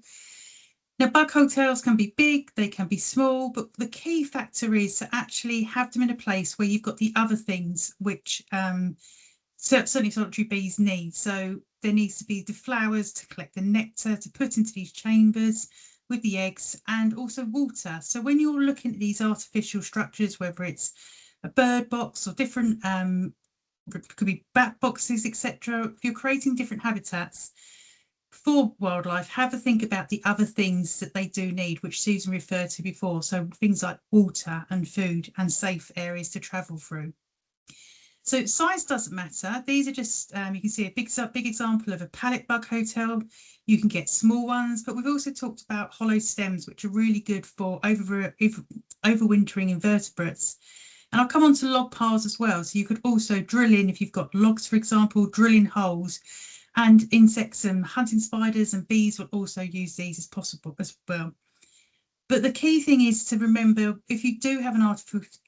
Now, bug hotels can be big, they can be small, but the key factor is to actually have them in a place where you've got the other things which certainly solitary bees need. So there needs to be the flowers to collect the nectar to put into these chambers with the eggs, and also water. So when you're looking at these artificial structures, whether it's a bird box or different, could be bat boxes, etc., if you're creating different habitats for wildlife, have a think about the other things that they do need, which Susan referred to before. So things like water and food and safe areas to travel through. So size doesn't matter. These are just, you can see a big example of a pallet bug hotel. You can get small ones, but we've also talked about hollow stems, which are really good for overwintering invertebrates. And I'll come on to log piles as well. So you could also drill in, if you've got logs, for example, drill in holes, and insects and hunting spiders and bees will also use these as possible as well. But the key thing is to remember, if you do have an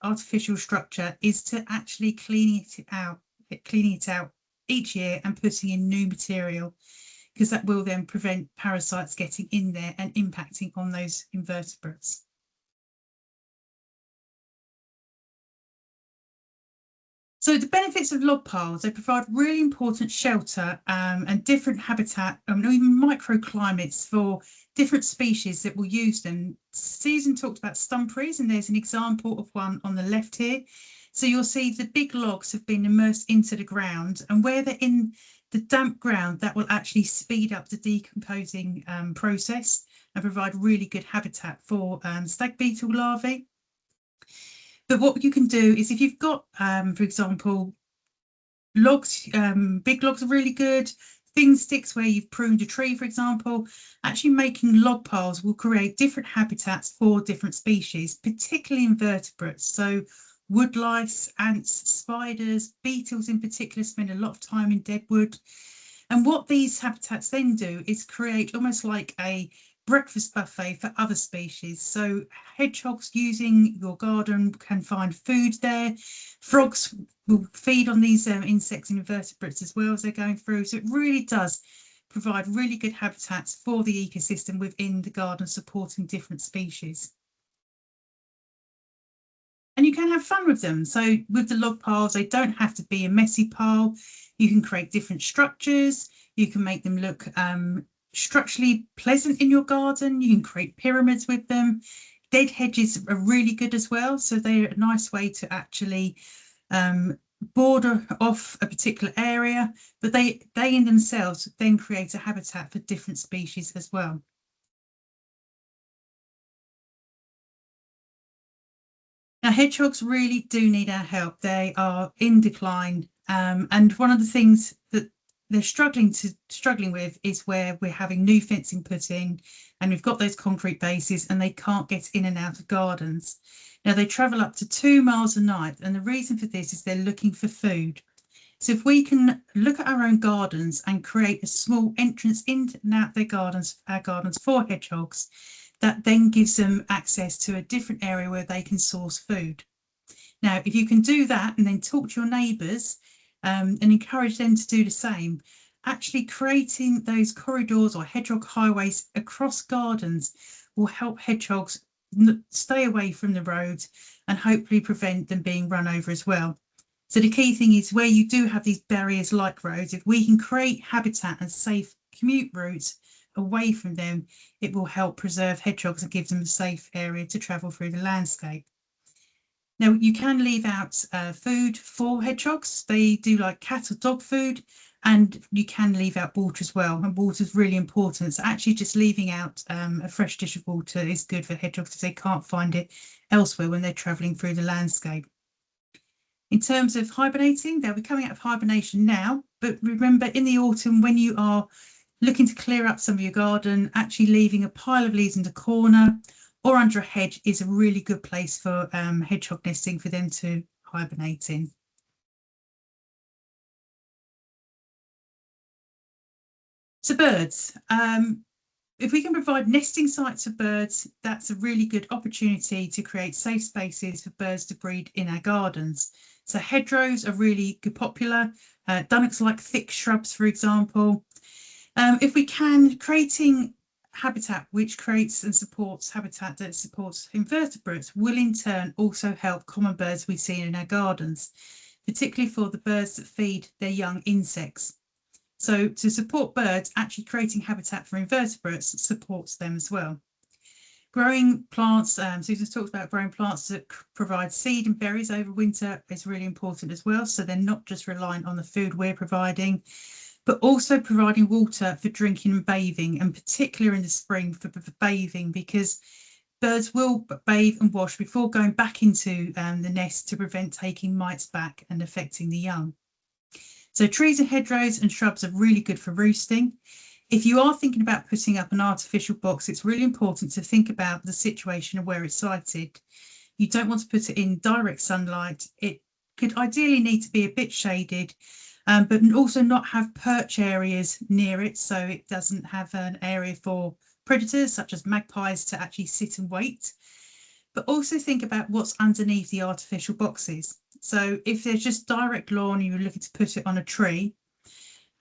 artificial structure, is to actually cleaning it out each year and putting in new material, because that will then prevent parasites getting in there and impacting on those invertebrates. So the benefits of log piles, they provide really important shelter and different habitat, or even microclimates for different species that will use them. Susan talked about stumperies, and there's an example of one on the left here. So you'll see the big logs have been immersed into the ground, and where they're in the damp ground, that will actually speed up the decomposing process and provide really good habitat for stag beetle larvae. But what you can do is, if you've got, for example, logs, big logs are really good, thin sticks where you've pruned a tree, for example, actually making log piles will create different habitats for different species, particularly invertebrates. So wood lice, ants, spiders, beetles in particular spend a lot of time in dead wood. And what these habitats then do is create almost like a breakfast buffet for other species. So hedgehogs using your garden can find food there. Frogs will feed on these insects and invertebrates as well as they're going through. So it really does provide really good habitats for the ecosystem within the garden, supporting different species. And you can have fun with them. So with the log piles, they don't have to be a messy pile. You can create different structures. You can make them look structurally pleasant in your garden. You can create pyramids with them. Dead hedges are really good as well. So they're a nice way to actually border off a particular area, but they in themselves then create a habitat for different species as well. Now, hedgehogs really do need our help. They are in decline, and one of the things that they're struggling with is where we're having new fencing put in, and we've got those concrete bases, and they can't get in and out of gardens. Now, they travel up to 2 miles a night, and the reason for this is they're looking for food. So if we can look at our own gardens and create a small entrance in and out our gardens for hedgehogs, that then gives them access to a different area where they can source food. Now, if you can do that and then talk to your neighbours and encourage them to do the same, actually creating those corridors or hedgehog highways across gardens will help hedgehogs stay away from the roads and hopefully prevent them being run over as well. So the key thing is where you do have these barriers like roads, if we can create habitat and safe commute routes away from them, it will help preserve hedgehogs and give them a safe area to travel through the landscape. Now, you can leave out food for hedgehogs. They do like cat or dog food, and you can leave out water as well. And water is really important. So actually just leaving out a fresh dish of water is good for hedgehogs because they can't find it elsewhere when they're travelling through the landscape. In terms of hibernating, they'll be coming out of hibernation now, but remember in the autumn when you are looking to clear up some of your garden, actually leaving a pile of leaves in the corner or under a hedge is a really good place for hedgehog nesting for them to hibernate in. So birds, if we can provide nesting sites for birds, that's a really good opportunity to create safe spaces for birds to breed in our gardens. So hedgerows are really popular. Dunnocks like thick shrubs, for example. If we can, creating habitat which creates and supports habitat that supports invertebrates will in turn also help common birds we see in our gardens, particularly for the birds that feed their young insects. So to support birds, actually creating habitat for invertebrates supports them as well. Growing plants, Susan's talked about growing plants that provide seed and berries over winter is really important as well. So they're not just reliant on the food we're providing, but also providing water for drinking and bathing, and particularly in the spring for bathing, because birds will bathe and wash before going back into the nest to prevent taking mites back and affecting the young. So trees and hedgerows and shrubs are really good for roosting. If you are thinking about putting up an artificial box, it's really important to think about the situation of where it's sited. You don't want to put it in direct sunlight. It could ideally need to be a bit shaded, but also not have perch areas near it, so it doesn't have an area for predators such as magpies to actually sit and wait. But also think about what's underneath the artificial boxes. So if there's just direct lawn and you're looking to put it on a tree,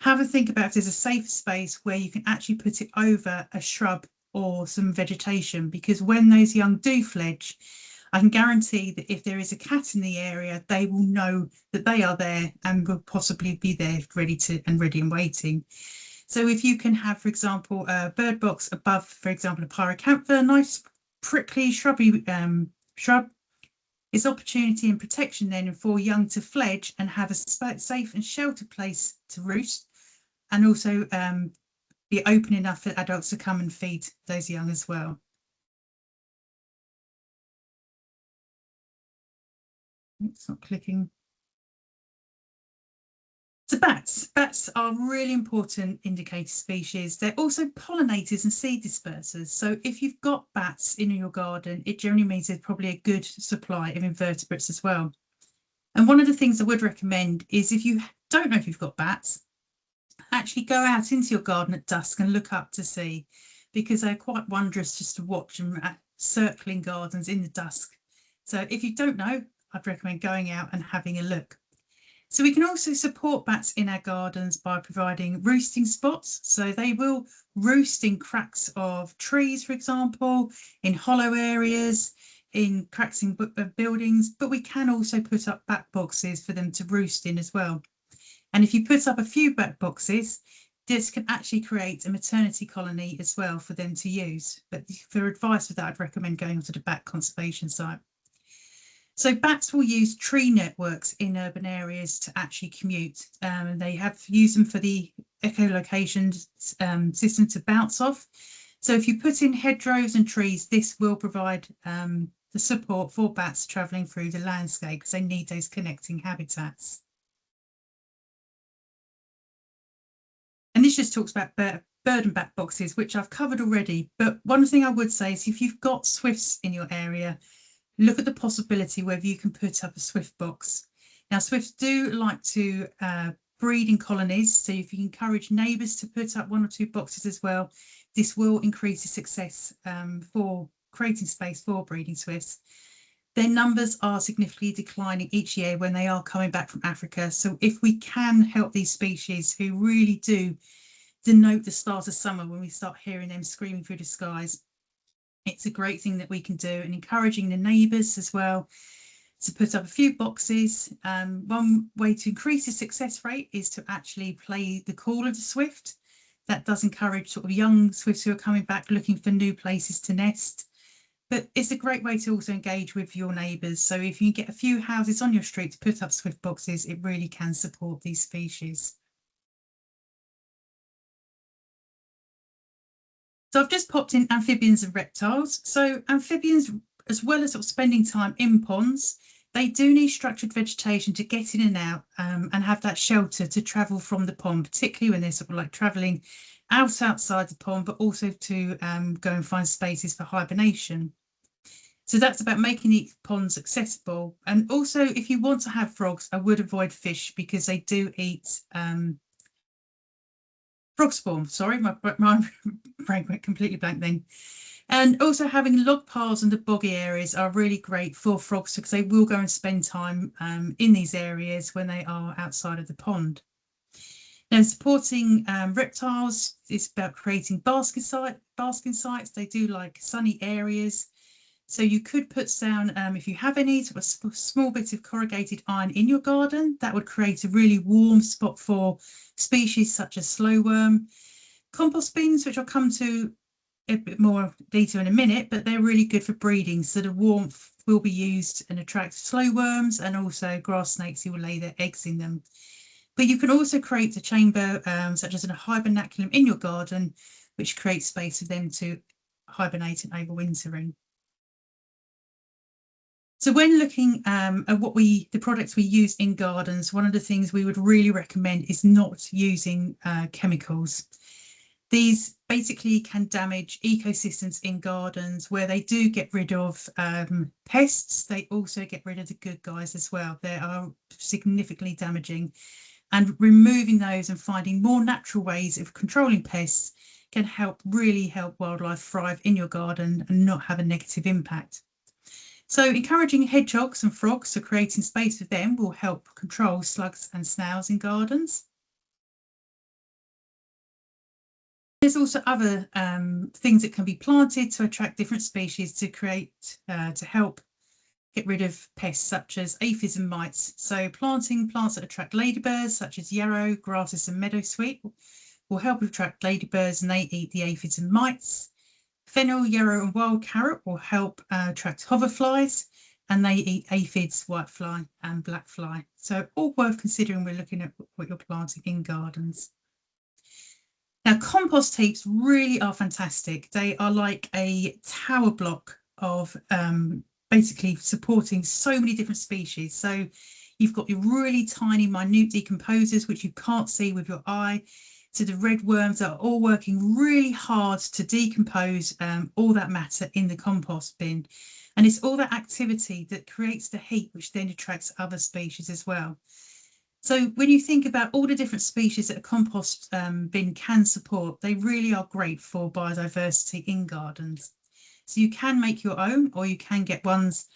have a think about if there's a safe space where you can actually put it over a shrub or some vegetation, because when those young do fledge, I can guarantee that if there is a cat in the area, they will know that they are there and will possibly be there ready and waiting. So if you can have, for example, a bird box above, for example, a pyracantha, nice prickly shrubby shrub, it's opportunity and protection then for young to fledge and have a safe and sheltered place to roost, and also be open enough for adults to come and feed those young as well. It's not clicking. So bats are really important indicator species. They're also pollinators and seed dispersers. So if you've got bats in your garden, it generally means there's probably a good supply of invertebrates as well. And one of the things I would recommend is, if you don't know if you've got bats, actually go out into your garden at dusk and look up to see, because they're quite wondrous just to watch them circling gardens in the dusk. So if you don't know, I'd recommend going out and having a look. So we can also support bats in our gardens by providing roosting spots. So they will roost in cracks of trees, for example, in hollow areas, in cracks in buildings, but we can also put up bat boxes for them to roost in as well. And if you put up a few bat boxes, this can actually create a maternity colony as well for them to use. But for advice for that, I'd recommend going onto the bat conservation site. So bats will use tree networks in urban areas to actually commute. They have used them for the echolocation system to bounce off. So if you put in hedgerows and trees, this will provide the support for bats travelling through the landscape because they need those connecting habitats. And this just talks about bird and bat boxes, which I've covered already. But one thing I would say is if you've got swifts in your area, look at the possibility whether you can put up a swift box. Now, swifts do like to breed in colonies, so if you encourage neighbours to put up 1 or 2 boxes as well, this will increase the success for creating space for breeding swifts. Their numbers are significantly declining each year when they are coming back from Africa. So if we can help these species who really do denote the start of summer when we start hearing them screaming through the skies, it's a great thing that we can do, and encouraging the neighbours as well to put up a few boxes. One way to increase the success rate is to actually play the call of the swift. That does encourage sort of young swifts who are coming back looking for new places to nest. But it's a great way to also engage with your neighbours. So if you can get a few houses on your street to put up swift boxes, it really can support these species. So I've just popped in amphibians and reptiles. So amphibians, as well as sort of spending time in ponds, they do need structured vegetation to get in and out and have that shelter to travel from the pond, particularly when they're sort of like travelling outside the pond, but also to go and find spaces for hibernation. So that's about making the ponds accessible. And also, if you want to have frogs, I would avoid fish because they do eat frog spawn. Sorry, my brain went completely blank then. And also having log piles and the boggy areas are really great for frogs because they will go and spend time in these areas when they are outside of the pond. Now, supporting reptiles is about creating basking sites. They do like sunny areas. So you could put down, if you have any, sort of a small bit of corrugated iron in your garden. That would create a really warm spot for species such as slowworm. Compost bins, which I'll come to a bit more detail in a minute, but they're really good for breeding. So the warmth will be used and attract slowworms and also grass snakes who will lay their eggs in them. But you can also create a chamber such as a hibernaculum in your garden, which creates space for them to hibernate and overwintering. So when looking at the products we use in gardens, one of the things we would really recommend is not using chemicals. These basically can damage ecosystems in gardens where they do get rid of pests. They also get rid of the good guys as well. They are significantly damaging, and removing those and finding more natural ways of controlling pests can really help wildlife thrive in your garden and not have a negative impact. So encouraging hedgehogs and frogs, so creating space for them, will help control slugs and snails in gardens. There's also other things that can be planted to attract different species to help get rid of pests such as aphids and mites. So planting plants that attract ladybirds such as yarrow, grasses and meadowsweet will help attract ladybirds, and they eat the aphids and mites. Fennel, yarrow and wild carrot will help attract hoverflies, and they eat aphids, whitefly and blackfly. So all worth considering when looking at what you're planting in gardens. Now, compost heaps really are fantastic. They are like a tower block of basically supporting so many different species. So you've got your really tiny, minute decomposers, which you can't see with your eye. So the red worms are all working really hard to decompose all that matter in the compost bin. And it's all that activity that creates the heat, which then attracts other species as well. So when you think about all the different species that a compost bin can support, they really are great for biodiversity in gardens. So you can make your own, or you can get ones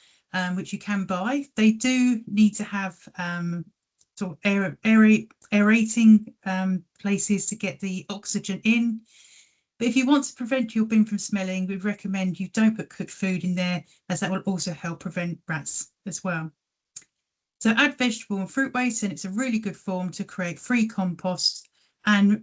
which you can buy. They do need to have sort of aerating places to get the oxygen in. But if you want to prevent your bin from smelling, we'd recommend you don't put cooked food in there, as that will also help prevent rats as well. So add vegetable and fruit waste, and it's a really good form to create free compost, and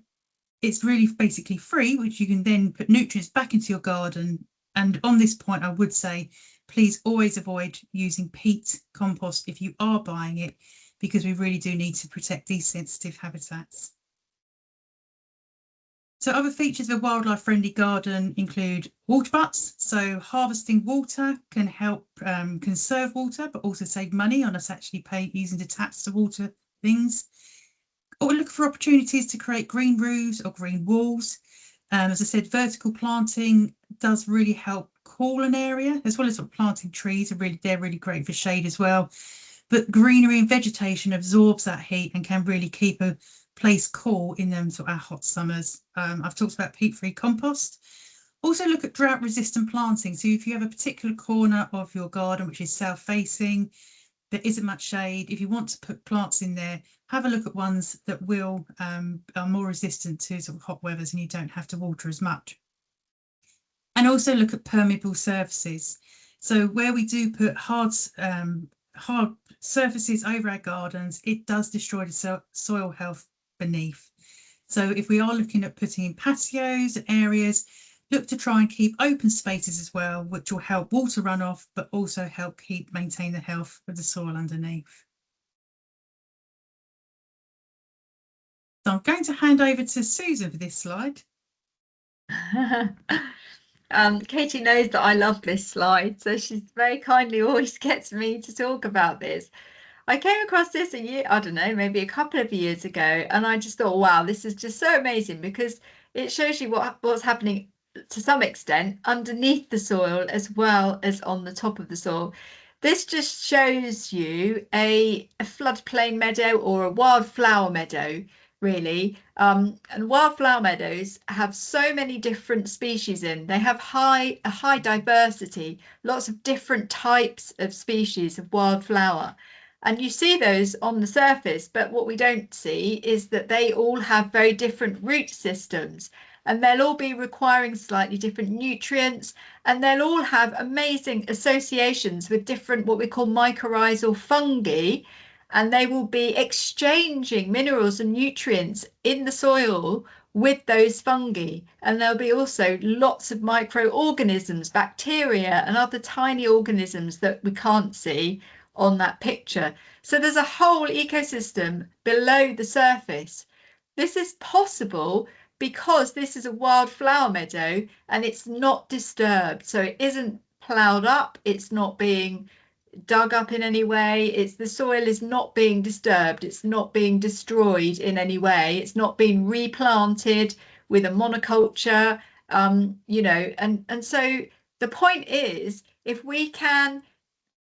it's really basically free, which you can then put nutrients back into your garden. And on this point, I would say, please always avoid using peat compost if you are buying it, because we really do need to protect these sensitive habitats. So other features of a wildlife friendly garden include water butts. So harvesting water can help conserve water, but also save money on us actually using the taps to water things. Or look for opportunities to create green roofs or green walls. As I said, vertical planting does really help cool an area, as well as planting trees. They're really great for shade as well. But greenery and vegetation absorbs that heat and can really keep a place cool in them sort of our hot summers. I've talked about peat-free compost. Also look at drought-resistant planting. So if you have a particular corner of your garden which is south-facing, there isn't much shade, if you want to put plants in there, have a look at ones that are more resistant to sort of hot weathers and you don't have to water as much. And also look at permeable surfaces. So where we do put hard surfaces over our gardens, it does destroy the soil health beneath. So if we are looking at putting in patios and areas, look to try and keep open spaces as well, which will help water runoff, but also help maintain the health of the soil underneath. So I'm going to hand over to Susan for this slide. Katy knows that I love this slide, so she's very kindly always gets me to talk about this. I came across this maybe a couple of years ago, and I just thought, wow, this is just so amazing because it shows you what's happening to some extent underneath the soil as well as on the top of the soil. This just shows you a floodplain meadow or a wildflower meadow, really. And wildflower meadows have so many different species in. They have a high diversity, lots of different types of species of wildflower. And you see those on the surface, but what we don't see is that they all have very different root systems, and they'll all be requiring slightly different nutrients, and they'll all have amazing associations with different what we call mycorrhizal fungi, and they will be exchanging minerals and nutrients in the soil with those fungi. And there'll be also lots of microorganisms, bacteria and other tiny organisms that we can't see on that picture. So there's a whole ecosystem below the surface. This is possible because this is a wildflower meadow and it's not disturbed. So it isn't ploughed up, it's not being dug up in any way, the soil is not being disturbed, it's not being destroyed in any way, it's not being replanted with a monoculture, and so the point is, if we can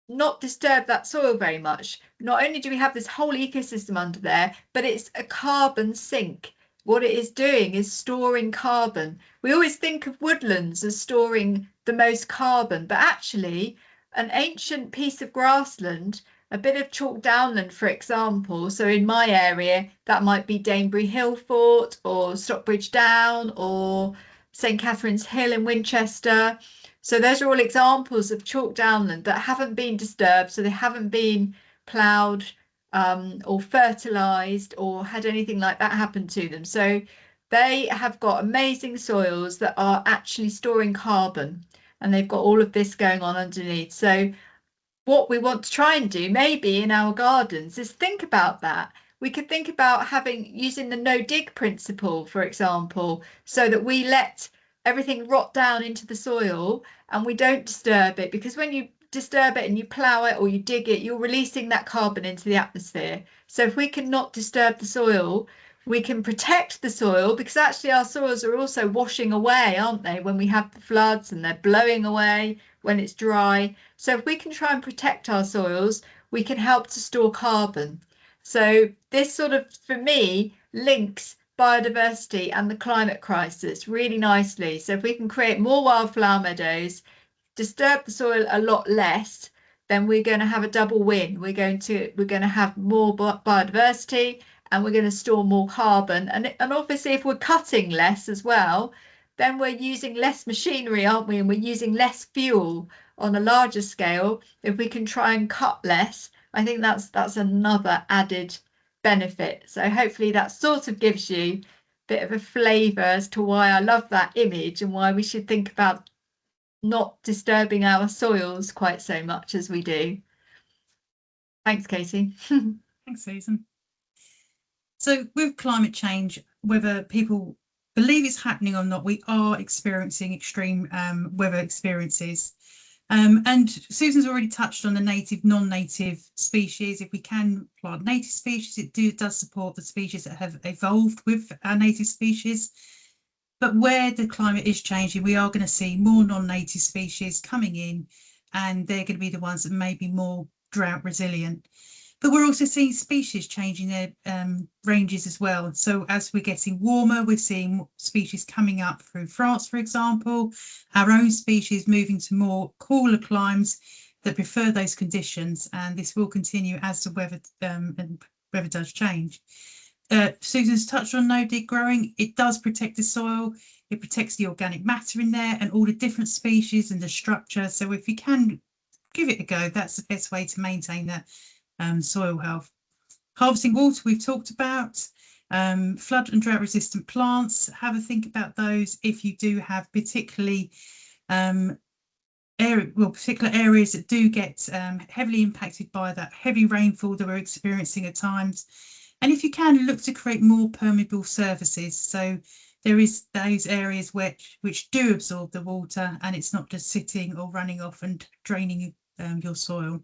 not disturb that soil very much, not only do we have this whole ecosystem under there, but it's a carbon sink. What it is doing is storing carbon. We always think of woodlands as storing the most carbon, but actually an ancient piece of grassland, a bit of chalk downland, for example, so in my area that might be Danebury Hill Fort or Stockbridge Down or St Catherine's Hill in Winchester. So those are all examples of chalk downland that haven't been disturbed, so they haven't been ploughed or fertilised or had anything like that happen to them. So they have got amazing soils that are actually storing carbon, and they've got all of this going on underneath. So what we want to try and do maybe in our gardens is think about that. We could think about using the no dig principle, for example, so that we let everything rot down into the soil and we don't disturb it, because when you disturb it and you plough it or you dig it, you're releasing that carbon into the atmosphere. So if we can not disturb the soil, we can protect the soil, because actually our soils are also washing away, aren't they, when we have the floods, and they're blowing away when it's dry. So if we can try and protect our soils, we can help to store carbon. So this sort of, for me, links biodiversity and the climate crisis really nicely. So if we can create more wildflower meadows, disturb the soil a lot less, then we're going to have a double win. We're going to have more biodiversity, and we're going to store more carbon. And obviously, if we're cutting less as well, then we're using less machinery, aren't we? And we're using less fuel on a larger scale. If we can try and cut less, I think that's another added benefit. So hopefully that sort of gives you a bit of a flavour as to why I love that image and why we should think about not disturbing our soils quite so much as we do. Thanks, Katy. Thanks, Susan. So with climate change, whether people believe it's happening or not, we are experiencing extreme weather experiences. And Susan's already touched on the native, non-native species. If we can plant native species, it does support the species that have evolved with our native species. But where the climate is changing, we are going to see more non-native species coming in, and they're going to be the ones that may be more drought resilient. But we're also seeing species changing their ranges as well. So as we're getting warmer, we're seeing species coming up through France, for example, our own species moving to more cooler climes that prefer those conditions. And this will continue as the weather does change. Susan's touched on no-dig growing. It does protect the soil. It protects the organic matter in there and all the different species and the structure. So if you can give it a go, that's the best way to maintain that soil health. Harvesting water, we've talked about. Flood and drought resistant plants, have a think about those if you do have particularly particular areas that do get heavily impacted by that heavy rainfall that we're experiencing at times. And if you can, look to create more permeable surfaces. So there is those areas which do absorb the water, and it's not just sitting or running off and draining your soil.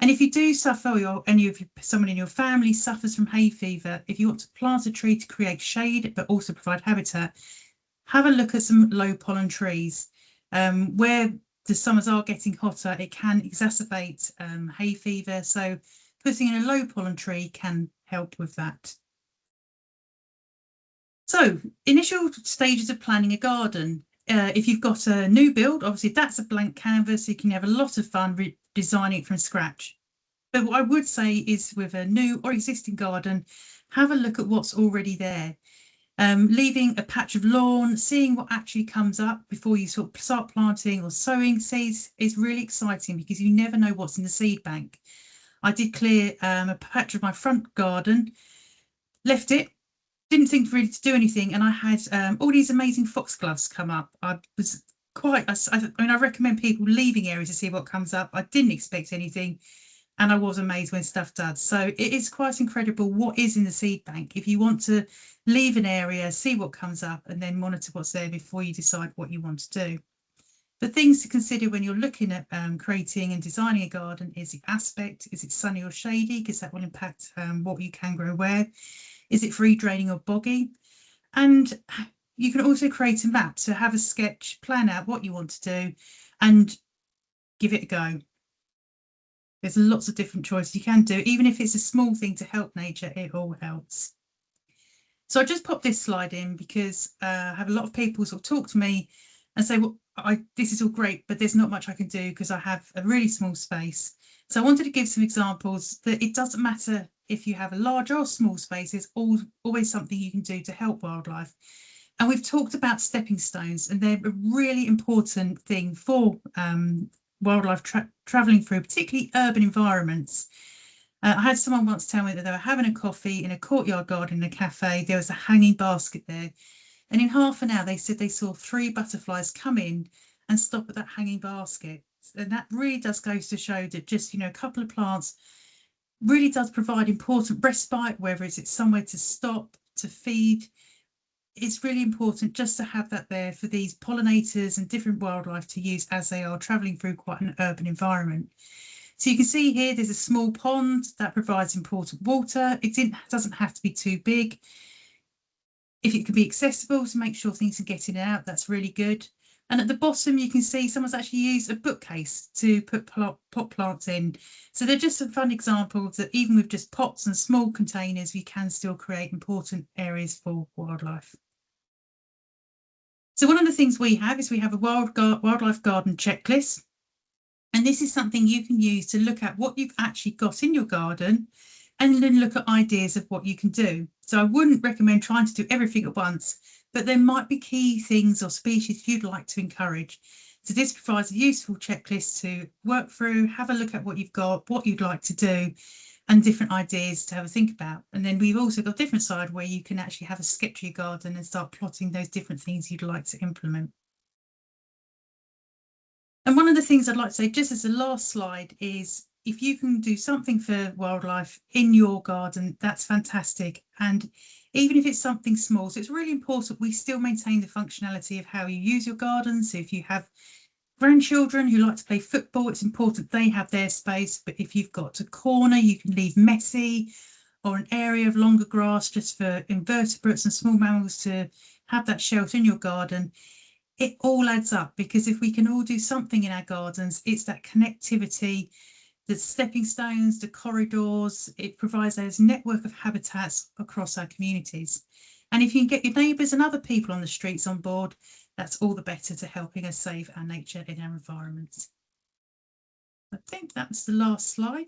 And if you do suffer, or someone in your family suffers from hay fever, if you want to plant a tree to create shade but also provide habitat, have a look at some low pollen trees. Where the summers are getting hotter, it can exacerbate hay fever. So putting in a low pollen tree can help with that. So initial stages of planning a garden. If you've got a new build, obviously that's a blank canvas. You can have a lot of fun designing it from scratch. But what I would say is with a new or existing garden, have a look at what's already there. Leaving a patch of lawn, seeing what actually comes up before you sort of start planting or sowing seeds is really exciting, because you never know what's in the seed bank. I did clear a patch of my front garden, left it, didn't think really to do anything, and I had all these amazing foxgloves come up. I recommend people leaving areas to see what comes up. I didn't expect anything, and I was amazed when stuff does. So it is quite incredible what is in the seed bank. If you want to leave an area, see what comes up, and then monitor what's there before you decide what you want to do. The things to consider when you're looking at creating and designing a garden is the aspect. Is it sunny or shady? Because that will impact what you can grow where. Is it free draining or boggy? And you can also create a map. So have a sketch, plan out what you want to do, and give it a go. There's lots of different choices you can do. Even if it's a small thing to help nature, it all helps. So I just popped this slide in because I have a lot of people sort of talk to me and say, well, this is all great, but there's not much I can do because I have a really small space. So I wanted to give some examples that it doesn't matter if you have a large or small space, there's always something you can do to help wildlife. And we've talked about stepping stones, and they're a really important thing for wildlife travelling through, particularly urban environments. I had someone once tell me that they were having a coffee in a courtyard garden in a cafe. There was a hanging basket there. And in half an hour, they said they saw 3 butterflies come in and stop at that hanging basket. And that really does go to show that just, a couple of plants really does provide important respite, whether it's somewhere to stop, to feed. It's really important just to have that there for these pollinators and different wildlife to use as they are travelling through quite an urban environment. So you can see here there's a small pond that provides important water. It doesn't have to be too big. If it can be accessible to make sure things are getting out, that's really good. And at the bottom, you can see someone's actually used a bookcase to put pot plants in. So they're just some fun examples that even with just pots and small containers, you can still create important areas for wildlife. So one of the things we have a wildlife garden checklist. And this is something you can use to look at what you've actually got in your garden and then look at ideas of what you can do. So I wouldn't recommend trying to do everything at once, but there might be key things or species you'd like to encourage. So this provides a useful checklist to work through, have a look at what you've got, what you'd like to do, and different ideas to have a think about. And then we've also got a different side where you can actually have a sketch of your garden and start plotting those different things you'd like to implement. And one of the things I'd like to say just as the last slide is if you can do something for wildlife in your garden, that's fantastic. And even if it's something small. So it's really important we still maintain the functionality of how you use your garden. So if you have grandchildren who like to play football, it's important they have their space. But if you've got a corner you can leave messy, or an area of longer grass just for invertebrates and small mammals to have that shelter in your garden, it all adds up, because if we can all do something in our gardens, it's that connectivity, the stepping stones, the corridors, it provides those network of habitats across our communities. And if you can get your neighbours and other people on the streets on board, that's all the better to helping us save our nature in our environment. I think that's the last slide.